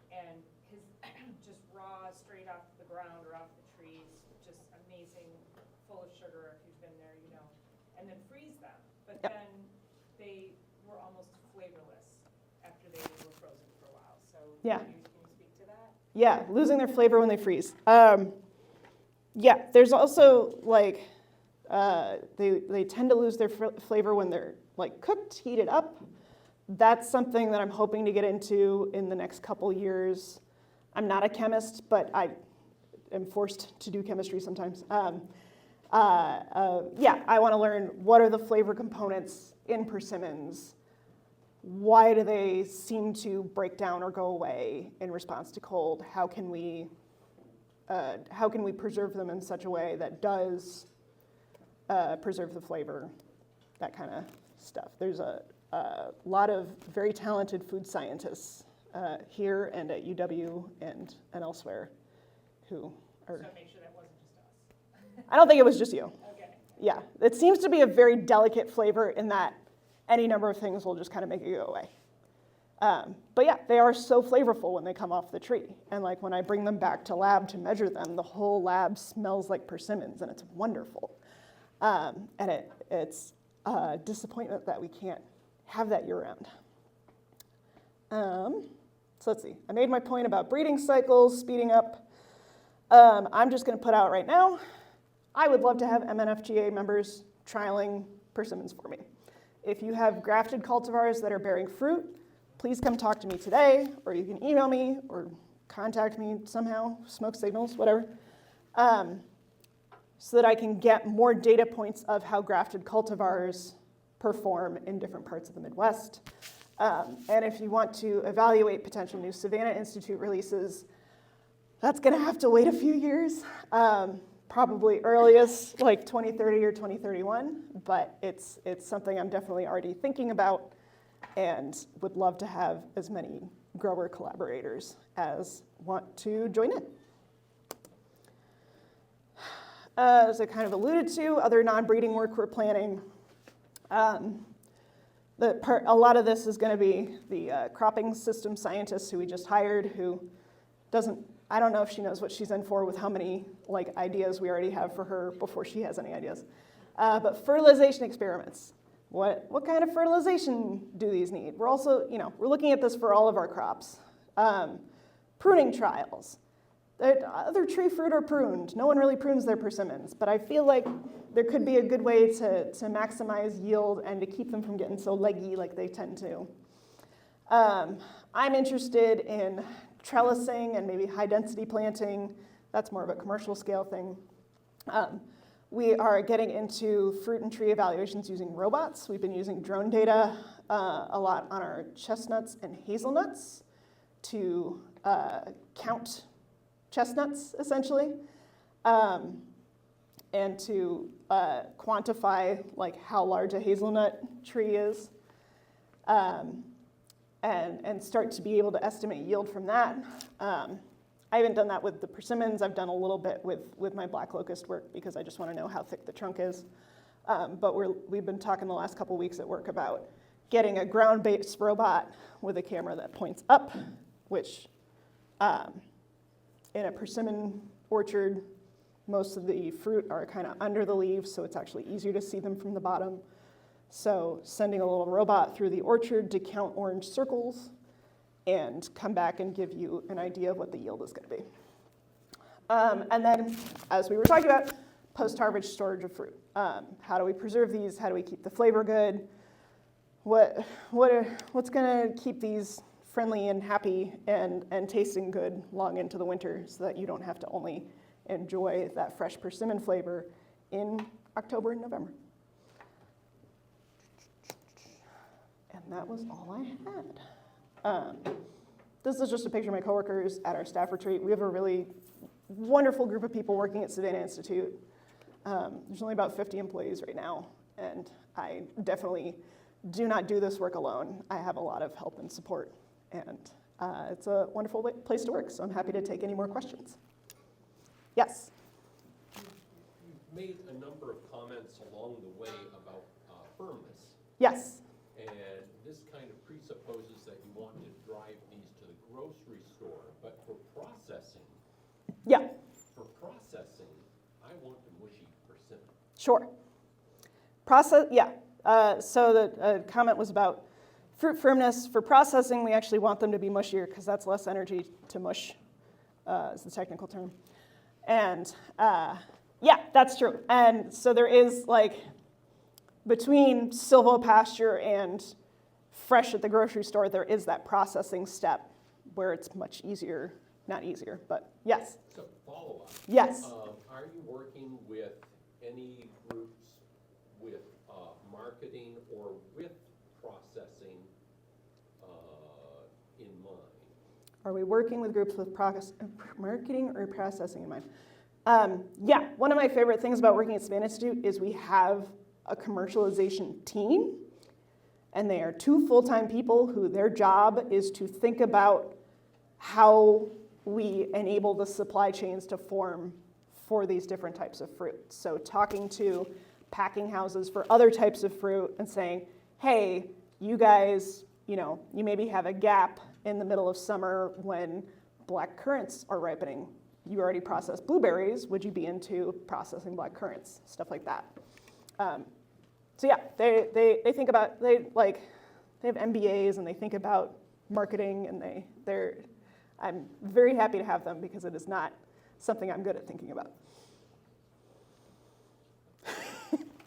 and his just raw, straight off the ground or off the trees, just amazing, full of sugar if you've been there, you know, and then freeze them. But Yep. then they were almost flavorless after they were frozen for a while. So Yeah. can you speak to that? Yeah, losing their flavor when they freeze. Yeah, there's also like, they tend to lose their flavor when they're like cooked, heated up. That's something that I'm hoping to get into in the next couple years. I'm not a chemist, but I am forced to do chemistry sometimes. Yeah, I want to learn what are the flavor components in persimmons. Why do they seem to break down or go away in response to cold? How can we preserve them in such a way that does preserve the flavor, that kind of stuff. There's a lot of very talented food scientists here and at UW and elsewhere who are... So make sure that wasn't just us. I don't think it was just you. Okay. Yeah, it seems to be a very delicate flavor in that any number of things will just kind of make it go away. But yeah, they are so flavorful when they come off the tree. And like when I bring them back to lab to measure them, the whole lab smells like persimmons and it's wonderful. And it's a disappointment that we can't have that year round. So let's see, I made my point about breeding cycles, speeding up. I'm just gonna put out right now, I would love to have MNFGA members trialing persimmons for me. If you have grafted cultivars that are bearing fruit, please come talk to me today, or you can email me or contact me somehow, smoke signals, whatever, so that I can get more data points of how grafted cultivars perform in different parts of the Midwest. And if you want to evaluate potential new Savanna Institute releases, that's gonna have to wait a few years, probably earliest like 2030 or 2031, but it's something I'm definitely already thinking about and would love to have as many grower collaborators as want to join in. As I kind of alluded to, other non-breeding work we're planning. A lot of this is going to be the cropping system scientist who we just hired, who I don't know if she knows what she's in for with how many like ideas we already have for her before she has any ideas. But fertilization experiments. What kind of fertilization do these need? We're also, we're looking at this for all of our crops. Pruning trials. Other tree fruit are pruned. No one really prunes their persimmons, but I feel like there could be a good way to maximize yield and to keep them from getting so leggy like they tend to. I'm interested in trellising and maybe high density planting. That's more of a commercial scale thing. We are getting into fruit and tree evaluations using robots. We've been using drone data a lot on our chestnuts and hazelnuts to count chestnuts, essentially, and to quantify like how large a hazelnut tree is, and start to be able to estimate yield from that. I haven't done that with the persimmons. I've done a little bit with my black locust work because I just want to know how thick the trunk is. But we've been talking the last couple weeks at work about getting a ground-based robot with a camera that points up, which in a persimmon orchard, most of the fruit are kind of under the leaves, so it's actually easier to see them from the bottom. So sending a little robot through the orchard to count orange circles and come back and give you an idea of what the yield is going to be. And then, as we were talking about, post-harvest storage of fruit. How do we preserve these? How do we keep the flavor good? What's going to keep these friendly and happy and tasting good long into the winter so that you don't have to only enjoy that fresh persimmon flavor in October and November. And that was all I had. This is just a picture of my coworkers at our staff retreat. We have a really wonderful group of people working at Savanna Institute. There's only about 50 employees right now, and I definitely do not do this work alone. I have a lot of help and support, and it's a wonderful place to work, so I'm happy to take any more questions. Yes? You've made a number of comments along the way about firmness. Yes. And this kind of presupposes that you want to drive these to the grocery store, but for processing, Yeah. I want the mushy persimmon. Sure. So the comment was about fruit firmness. For processing, we actually want them to be mushier because that's less energy to mush, is the technical term. And yeah, that's true. And so there is between silvopasture and fresh at the grocery store, there is that processing step where it's much easier, not easier, but yes. So follow-up. Yes. Are you working with any groups with marketing or with processing in mind? Are we working with groups with marketing or processing in mind? Yeah, one of my favorite things about working at Savanna Institute is we have a commercialization team, and they are 2 full-time people who their job is to think about how we enable the supply chains to form for these different types of fruit. So talking to packing houses for other types of fruit and saying, hey, you guys, you maybe have a gap in the middle of summer when black currants are ripening. You already processed blueberries, would you be into processing black currants? Stuff like that. So yeah, they think about, they have MBAs and they think about marketing, and I'm very happy to have them because it is not something I'm good at thinking about.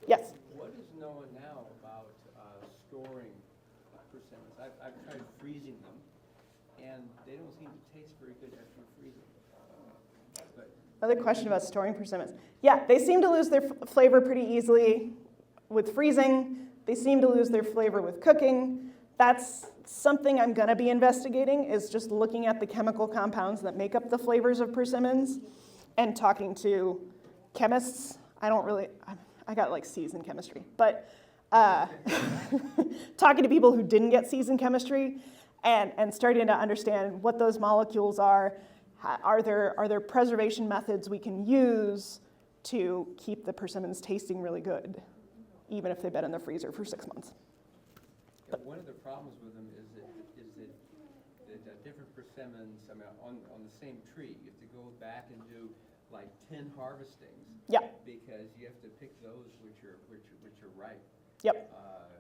Yes? What is known now about storing persimmons? I've tried freezing them, and they don't seem to taste very good after freezing. But Another question about storing persimmons. Yeah, they seem to lose their flavor pretty easily with freezing. They seem to lose their flavor with cooking. That's something I'm going to be investigating, is just looking at the chemical compounds that make up the flavors of persimmons and talking to chemists. I got like C's in chemistry, but talking to people who didn't get C's in chemistry and starting to understand what those molecules are. Are there preservation methods we can use to keep the persimmons tasting really good, even if they've been in the freezer for 6 months? yeah, one of the problems with them is that different persimmons, on the same tree, you have to go back and do like 10 harvestings. Yeah. Because you have to pick those which are ripe. Yep.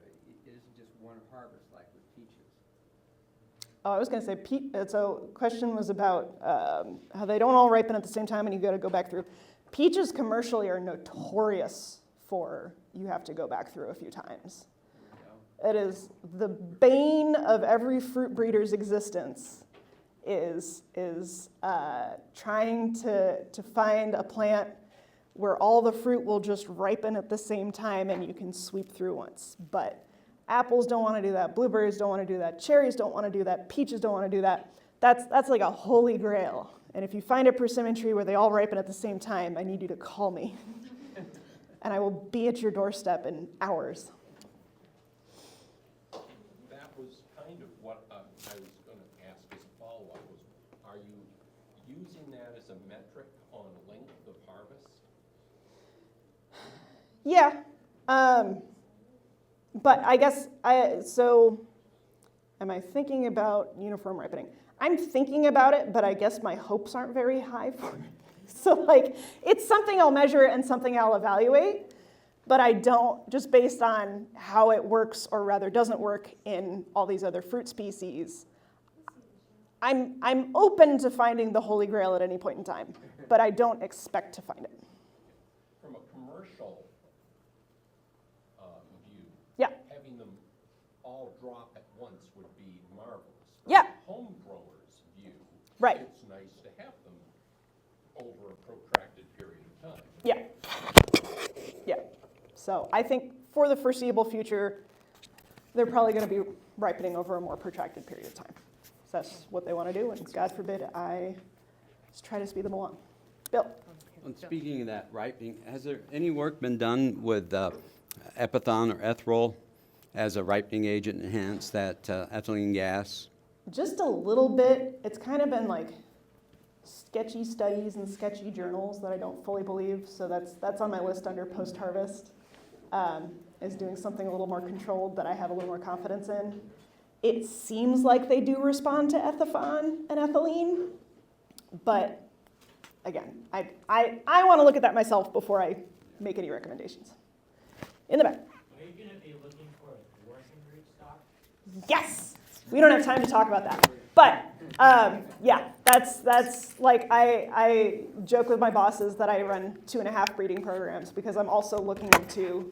It isn't just one harvest like with peaches. Oh, I was going to say, so question was about how they don't all ripen at the same time and you got to go back through. Peaches commercially are notorious for you have to go back through a few times. It is the bane of every fruit breeder's existence is trying to find a plant where all the fruit will just ripen at the same time and you can sweep through once. But apples don't want to do that, blueberries don't want to do that, cherries don't want to do that, peaches don't want to do that. That's like a holy grail. And if you find a persimmon tree where they all ripen at the same time, I need you to call me. And I will be at your doorstep in hours. That was kind of what I was going to ask as a follow-up was, are you using that as a metric on length of harvest? Yeah, but I guess, am I thinking about uniform ripening? I'm thinking about it, but I guess my hopes aren't very high for it. So it's something I'll measure and something I'll evaluate, but I don't, just based on how it works or rather doesn't work in all these other fruit species, I'm open to finding the Holy Grail at any point in time, but I don't expect to find it. From a commercial view, Yeah. having them all drop at once would be marvelous. From Yeah. a home grower's view, Right. it's nice to have them over a protracted period of time. Yeah. Yeah. So I think for the foreseeable future, they're probably going to be ripening over a more protracted period of time. So that's what they want to do, and God forbid I just try to speed them along. Bill? And speaking of that ripening, has there any work been done with epithon or ethyl as a ripening agent to enhance that ethylene gas? Just a little bit. It's kind of been like sketchy studies and sketchy journals that I don't fully believe. So that's on my list under post-harvest, is doing something a little more controlled that I have a little more confidence in. It seems like they do respond to ethifon and ethylene, but again, I want to look at that myself before I make any recommendations. In the back. Are you going to be looking for a dwarfing rootstock? Yes! We don't have time to talk about that. But yeah, that's like I joke with my bosses that I run 2.5 breeding programs because I'm also looking into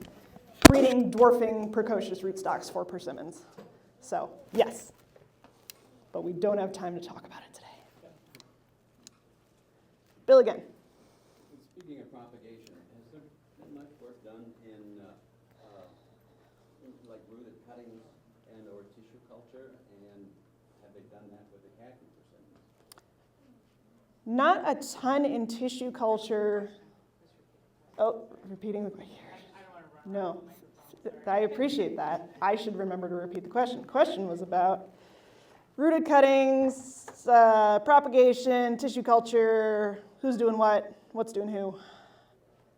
breeding dwarfing precocious rootstocks for persimmons. So yes, but we don't have time to talk about it today. Bill again. Speaking of propagation, has there been much work done in like rooted cuttings and or tissue culture, and have they done that with the khaki persimmons? Not a ton in tissue culture. Oh, repeating the question. No, I appreciate that. I should remember to repeat the question. The question was about rooted cuttings, propagation, tissue culture, who's doing what, what's doing who.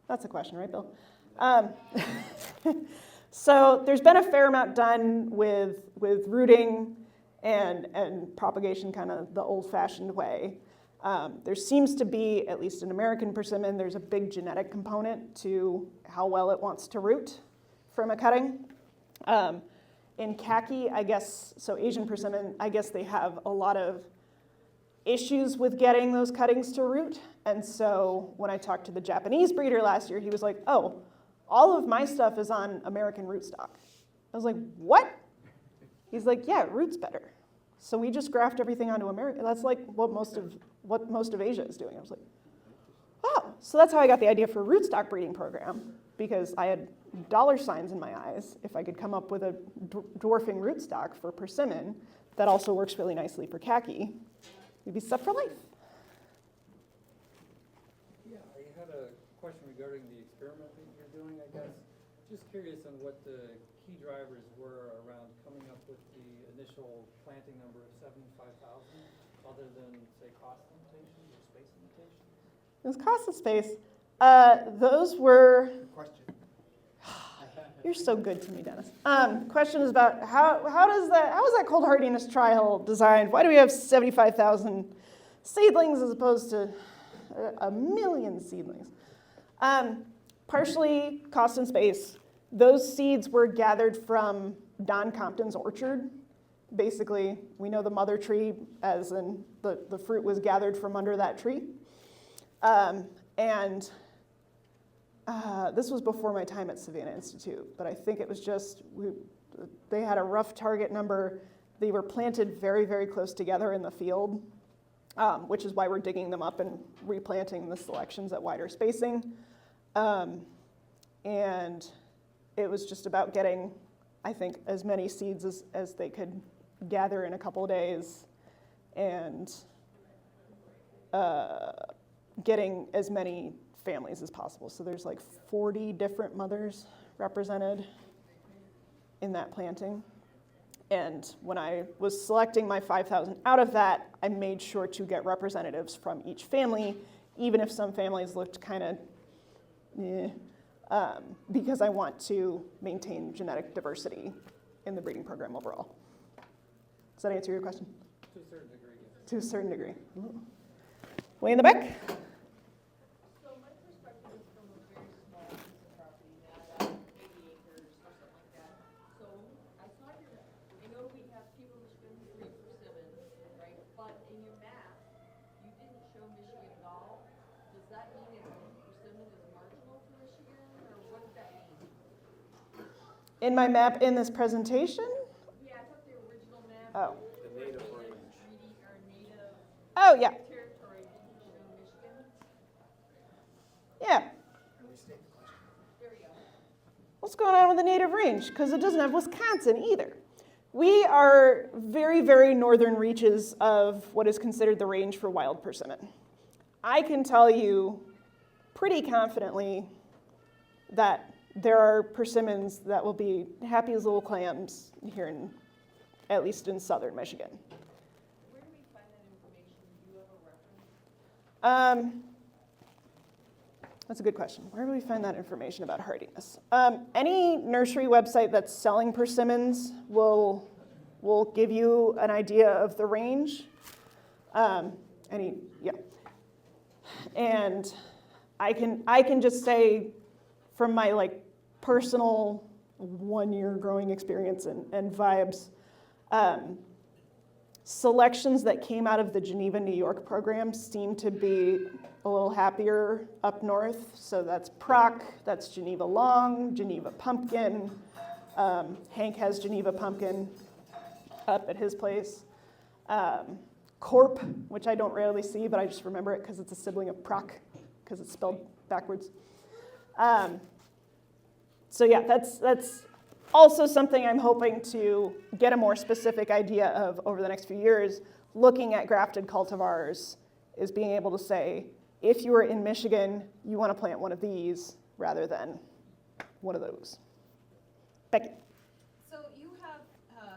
That's the question, right, Bill? So there's been a fair amount done with rooting and propagation kind of the old-fashioned way. There seems to be, at least in American persimmon, there's a big genetic component to how well it wants to root from a cutting. In khaki, I guess, so Asian persimmon, I guess they have a lot of issues with getting those cuttings to root. And so when I talked to the Japanese breeder last year, he was like, oh, all of my stuff is on American rootstock. I was like, what? He's like, yeah, it roots better. So we just graft everything onto America. That's like what most of Asia is doing. I was like, oh, so that's how I got the idea for a rootstock breeding program, because I had dollar signs in my eyes if I could come up with a dwarfing rootstock for persimmon that also works really nicely for khaki. We'd be set for life. Yeah, I had a question regarding the experiment that you're doing, I guess. Just curious on what the key drivers were around coming up with the initial planting number of 75,000, other than, say, cost limitations or space limitations? It was cost and space. Those were... Question. You're so good to me, Dennis. Question is about how is that cold hardiness trial designed? Why do we have 75,000 seedlings as opposed to a million seedlings? Partially cost and space. Those seeds were gathered from Don Compton's orchard. Basically, we know the mother tree, as in the fruit was gathered from under that tree. This was before my time at Savanna Institute, but I think it was just, they had a rough target number. They were planted very, very close together in the field, which is why we're digging them up and replanting the selections at wider spacing. And it was just about getting, I think, as many seeds as they could gather in a couple of days, and getting as many families as possible. So there's like 40 different mothers represented in that planting. And when I was selecting my 5,000 out of that, I made sure to get representatives from each family, even if some families looked kind of because I want to maintain genetic diversity in the breeding program overall. Does that answer your question? To a certain degree, yes. To a certain degree. Ooh. Way in the back. So my perspective is from a very small piece of property, not 80 acres or something like that. So I saw I know we have people in Michigan who breed persimmons, right? But in your map, you didn't show Michigan at all. Does that mean persimmon is marginal to Michigan, or what does that mean? In my map in this presentation? Yeah, I thought the original map. Oh. The native range. Native Oh, yeah. territory didn't show Michigan. Yeah. There we go. What's going on with the native range? Because it doesn't have Wisconsin either. We are very, very northern reaches of what is considered the range for wild persimmon. I can tell you pretty confidently that there are persimmons that will be happy as little clams here at least in southern Michigan. Where do we find that information? Do you have a reference? That's a good question. Where do we find that information about hardiness? Any nursery website that's selling persimmons will give you an idea of the range. And I can just say from my personal 1-year growing experience and vibes, selections that came out of the Geneva, New York program seem to be a little happier up north. So that's Proc, that's Geneva Long, Geneva Pumpkin. Hank has Geneva Pumpkin up at his place. Corp, which I don't rarely see, but I just remember it because it's a sibling of Proc, because it's spelled backwards. So yeah, that's also something I'm hoping to get a more specific idea of over the next few years. Looking at grafted cultivars is being able to say, if you are in Michigan, you want to plant one of these rather than one of those. Becky. So you have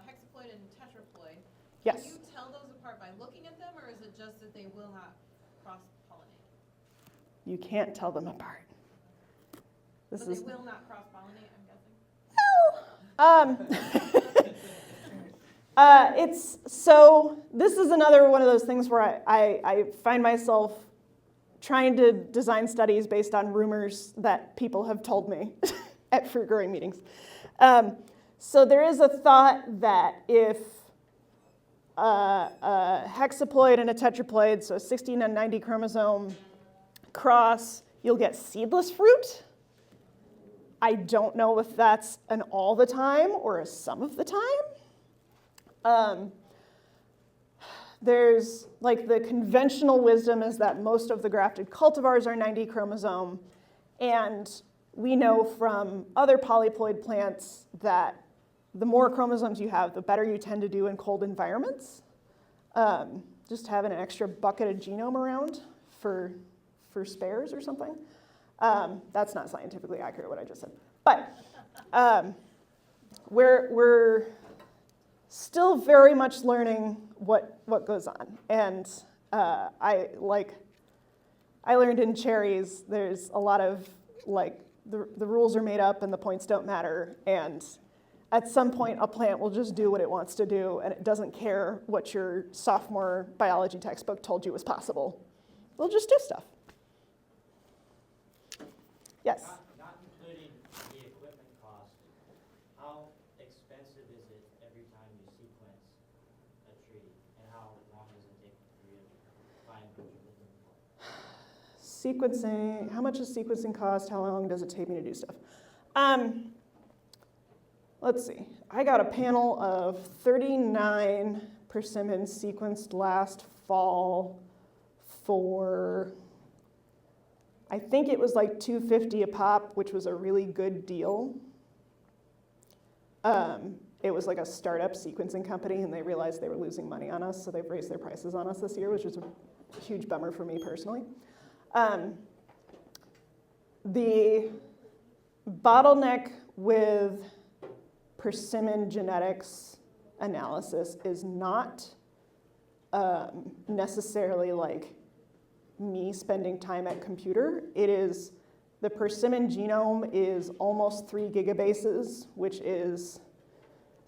hexaploid and tetraploid. Yes. Can you tell those apart by looking at them, or is it just that they will not cross-pollinate? You can't tell them apart. But they will not cross-pollinate, I'm guessing? Well, this is another one of those things where I find myself trying to design studies based on rumors that people have told me at fruit growing meetings. So there is a thought that if a hexaploid and a tetraploid, so a 16 and 90 chromosome cross, you'll get seedless fruit. I don't know if that's an all the time or a some of the time. There's like the conventional wisdom is that most of the grafted cultivars are 90 chromosome, and we know from other polyploid plants that the more chromosomes you have, the better you tend to do in cold environments. Just having an extra bucket of genome around for spares or something. That's not scientifically accurate what I just said. But we're still very much learning what goes on. And I learned in cherries, there's a lot of like, the rules are made up and the points don't matter. And at some point, a plant will just do what it wants to do, and it doesn't care what your sophomore biology textbook told you was possible. It'll just do stuff. Yes? Not including the equipment cost, how expensive is it every time you sequence a tree? And how long does it take for you to find what you're looking for? Sequencing, how much does sequencing cost? How long does it take me to do stuff? Let's see. I got a panel of 39 persimmons sequenced last fall for, I think it was like $250 a pop, which was a really good deal. It was like a startup sequencing company, and they realized they were losing money on us, so they've raised their prices on us this year, which is a huge bummer for me personally. The bottleneck with persimmon genetics analysis is not necessarily like me spending time at computer. It is, the persimmon genome is almost 3 gigabases, which is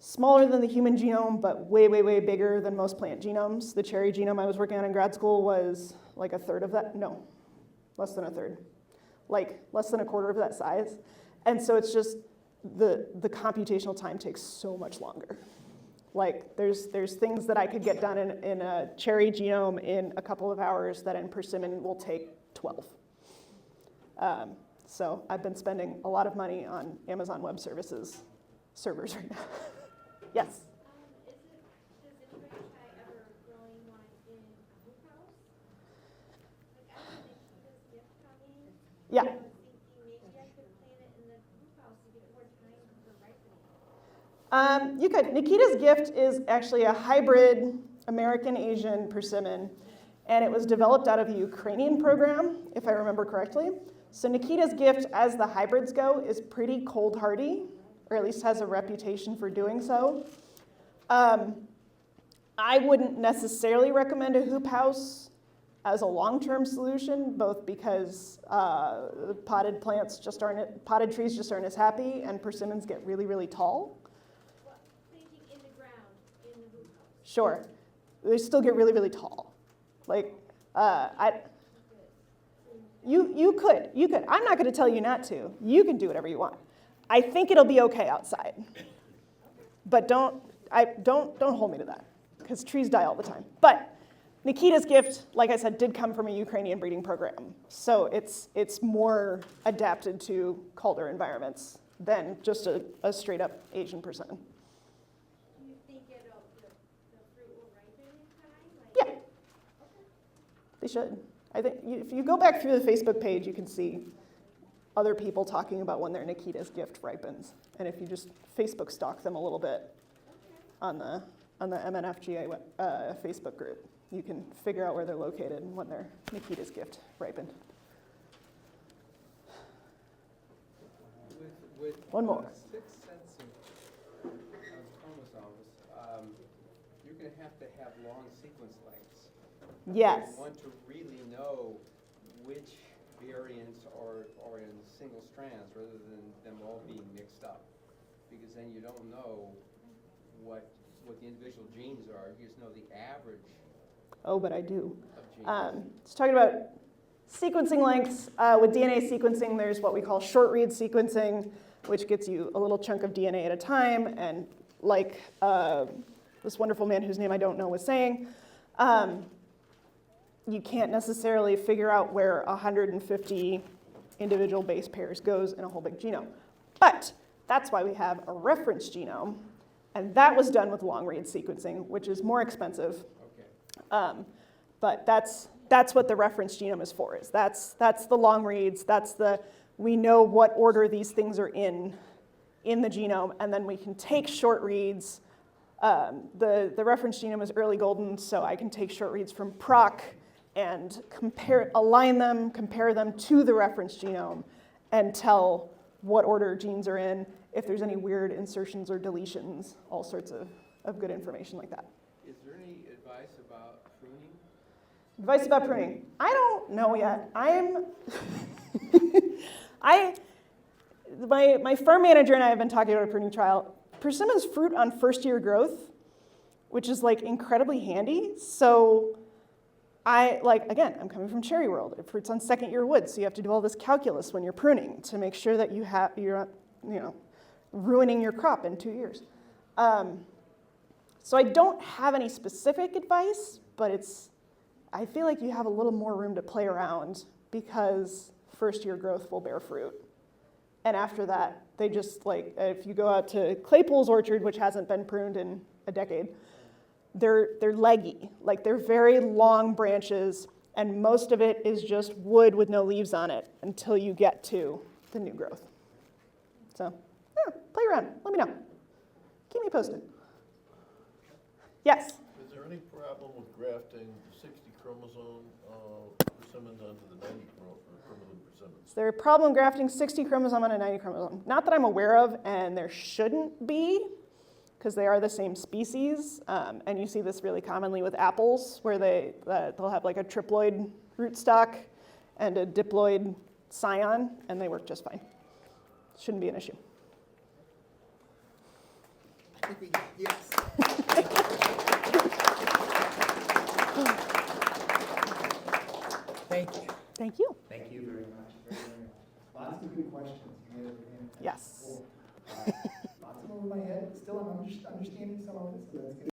smaller than the human genome, but way, way, way bigger than most plant genomes. The cherry genome I was working on in grad school was like a third of that, no, less than a third, like less than a quarter of that size. And so it's just, the computational time takes so much longer. Like there's things that I could get done in a cherry genome in a couple of hours that in persimmon will take 12. So I've been spending a lot of money on Amazon Web Services servers right now. Yes? Does anybody try ever growing one in a hoop house? Like I have Nikita's gift coming. Yeah. I was thinking maybe I could plant it in the hoop house to get more time for ripening. You could. Nikita's Gift is actually a hybrid American-Asian persimmon, and it was developed out of a Ukrainian program, if I remember correctly. So Nikita's Gift, as the hybrids go, is pretty cold hardy, or at least has a reputation for doing so. I wouldn't necessarily recommend a hoop house as a long-term solution, both because potted trees just aren't as happy, and persimmons get really, really tall. Well, planting in the ground in the hoop house. Sure, they still get really, really tall. Like, you could. I'm not going to tell you not to. You can do whatever you want. I think it'll be okay outside, but don't hold me to that, because trees die all the time. But Nikita's Gift, like I said, did come from a Ukrainian breeding program, so it's more adapted to colder environments than just a straight up Asian persimmon. Do you think the fruit will ripen in time? Yeah, they should. I think if you go back through the Facebook page, you can see other people talking about when their Nikita's Gift ripens. And if you just Facebook stalk them a little bit on the MNFGA Facebook group, you can figure out where they're located and when their Nikita's Gift ripened. With One more. 6 sets of chromosomes, you're going to have long sequence lengths. Yes. You want to really know which variants are in single strands rather than them all being mixed up. because then you don't know what the individual genes are, you just know the average Oh, but I do. of genes. It's talking about sequencing lengths. With DNA sequencing, there's what we call short read sequencing, which gets you a little chunk of DNA at a time. And like this wonderful man whose name I don't know was saying, you can't necessarily figure out where 150 individual base pairs goes in a whole big genome. But that's why we have a reference genome. And that was done with long read sequencing, which is more expensive. Okay. But that's what the reference genome is for. That's the long reads. We know what order these things are in the genome, and then we can take short reads. The reference genome is early golden, so I can take short reads from PROC and align them, compare them to the reference genome, and tell what order genes are in, if there's any weird insertions or deletions, all sorts of good information like that. Is there any advice about pruning? Advice about pruning. I don't know yet. My farm manager and I have been talking about a pruning trial. Persimmons fruit on first year growth, which is like incredibly handy. So I'm coming from cherry world. It fruits on second year wood, so you have to do all this calculus when you're pruning to make sure that you're not, ruining your crop in 2 years. So I don't have any specific advice, but I feel like you have a little more room to play around because first year growth will bear fruit. And after that, they just if you go out to Claypool's orchard, which hasn't been pruned in a decade, they're leggy. They're very long branches, and most of it is just wood with no leaves on it until you get to the new growth. So, play around. Let me know. Keep me posted. Yes? Is there any problem with grafting the 60 chromosome persimmons onto the 90 chromosome persimmons? Is there a problem grafting 60 chromosome on a 90 chromosome? Not that I'm aware of, and there shouldn't be, because they are the same species. And you see this really commonly with apples, where they'll have like a triploid rootstock and a diploid scion, and they work just fine. Shouldn't be an issue. Yes. Thank you. Thank you. Thank you very much. Lots of good questions. Yes. Lots of them over my head. Still, I'm understanding some of it, so that's good.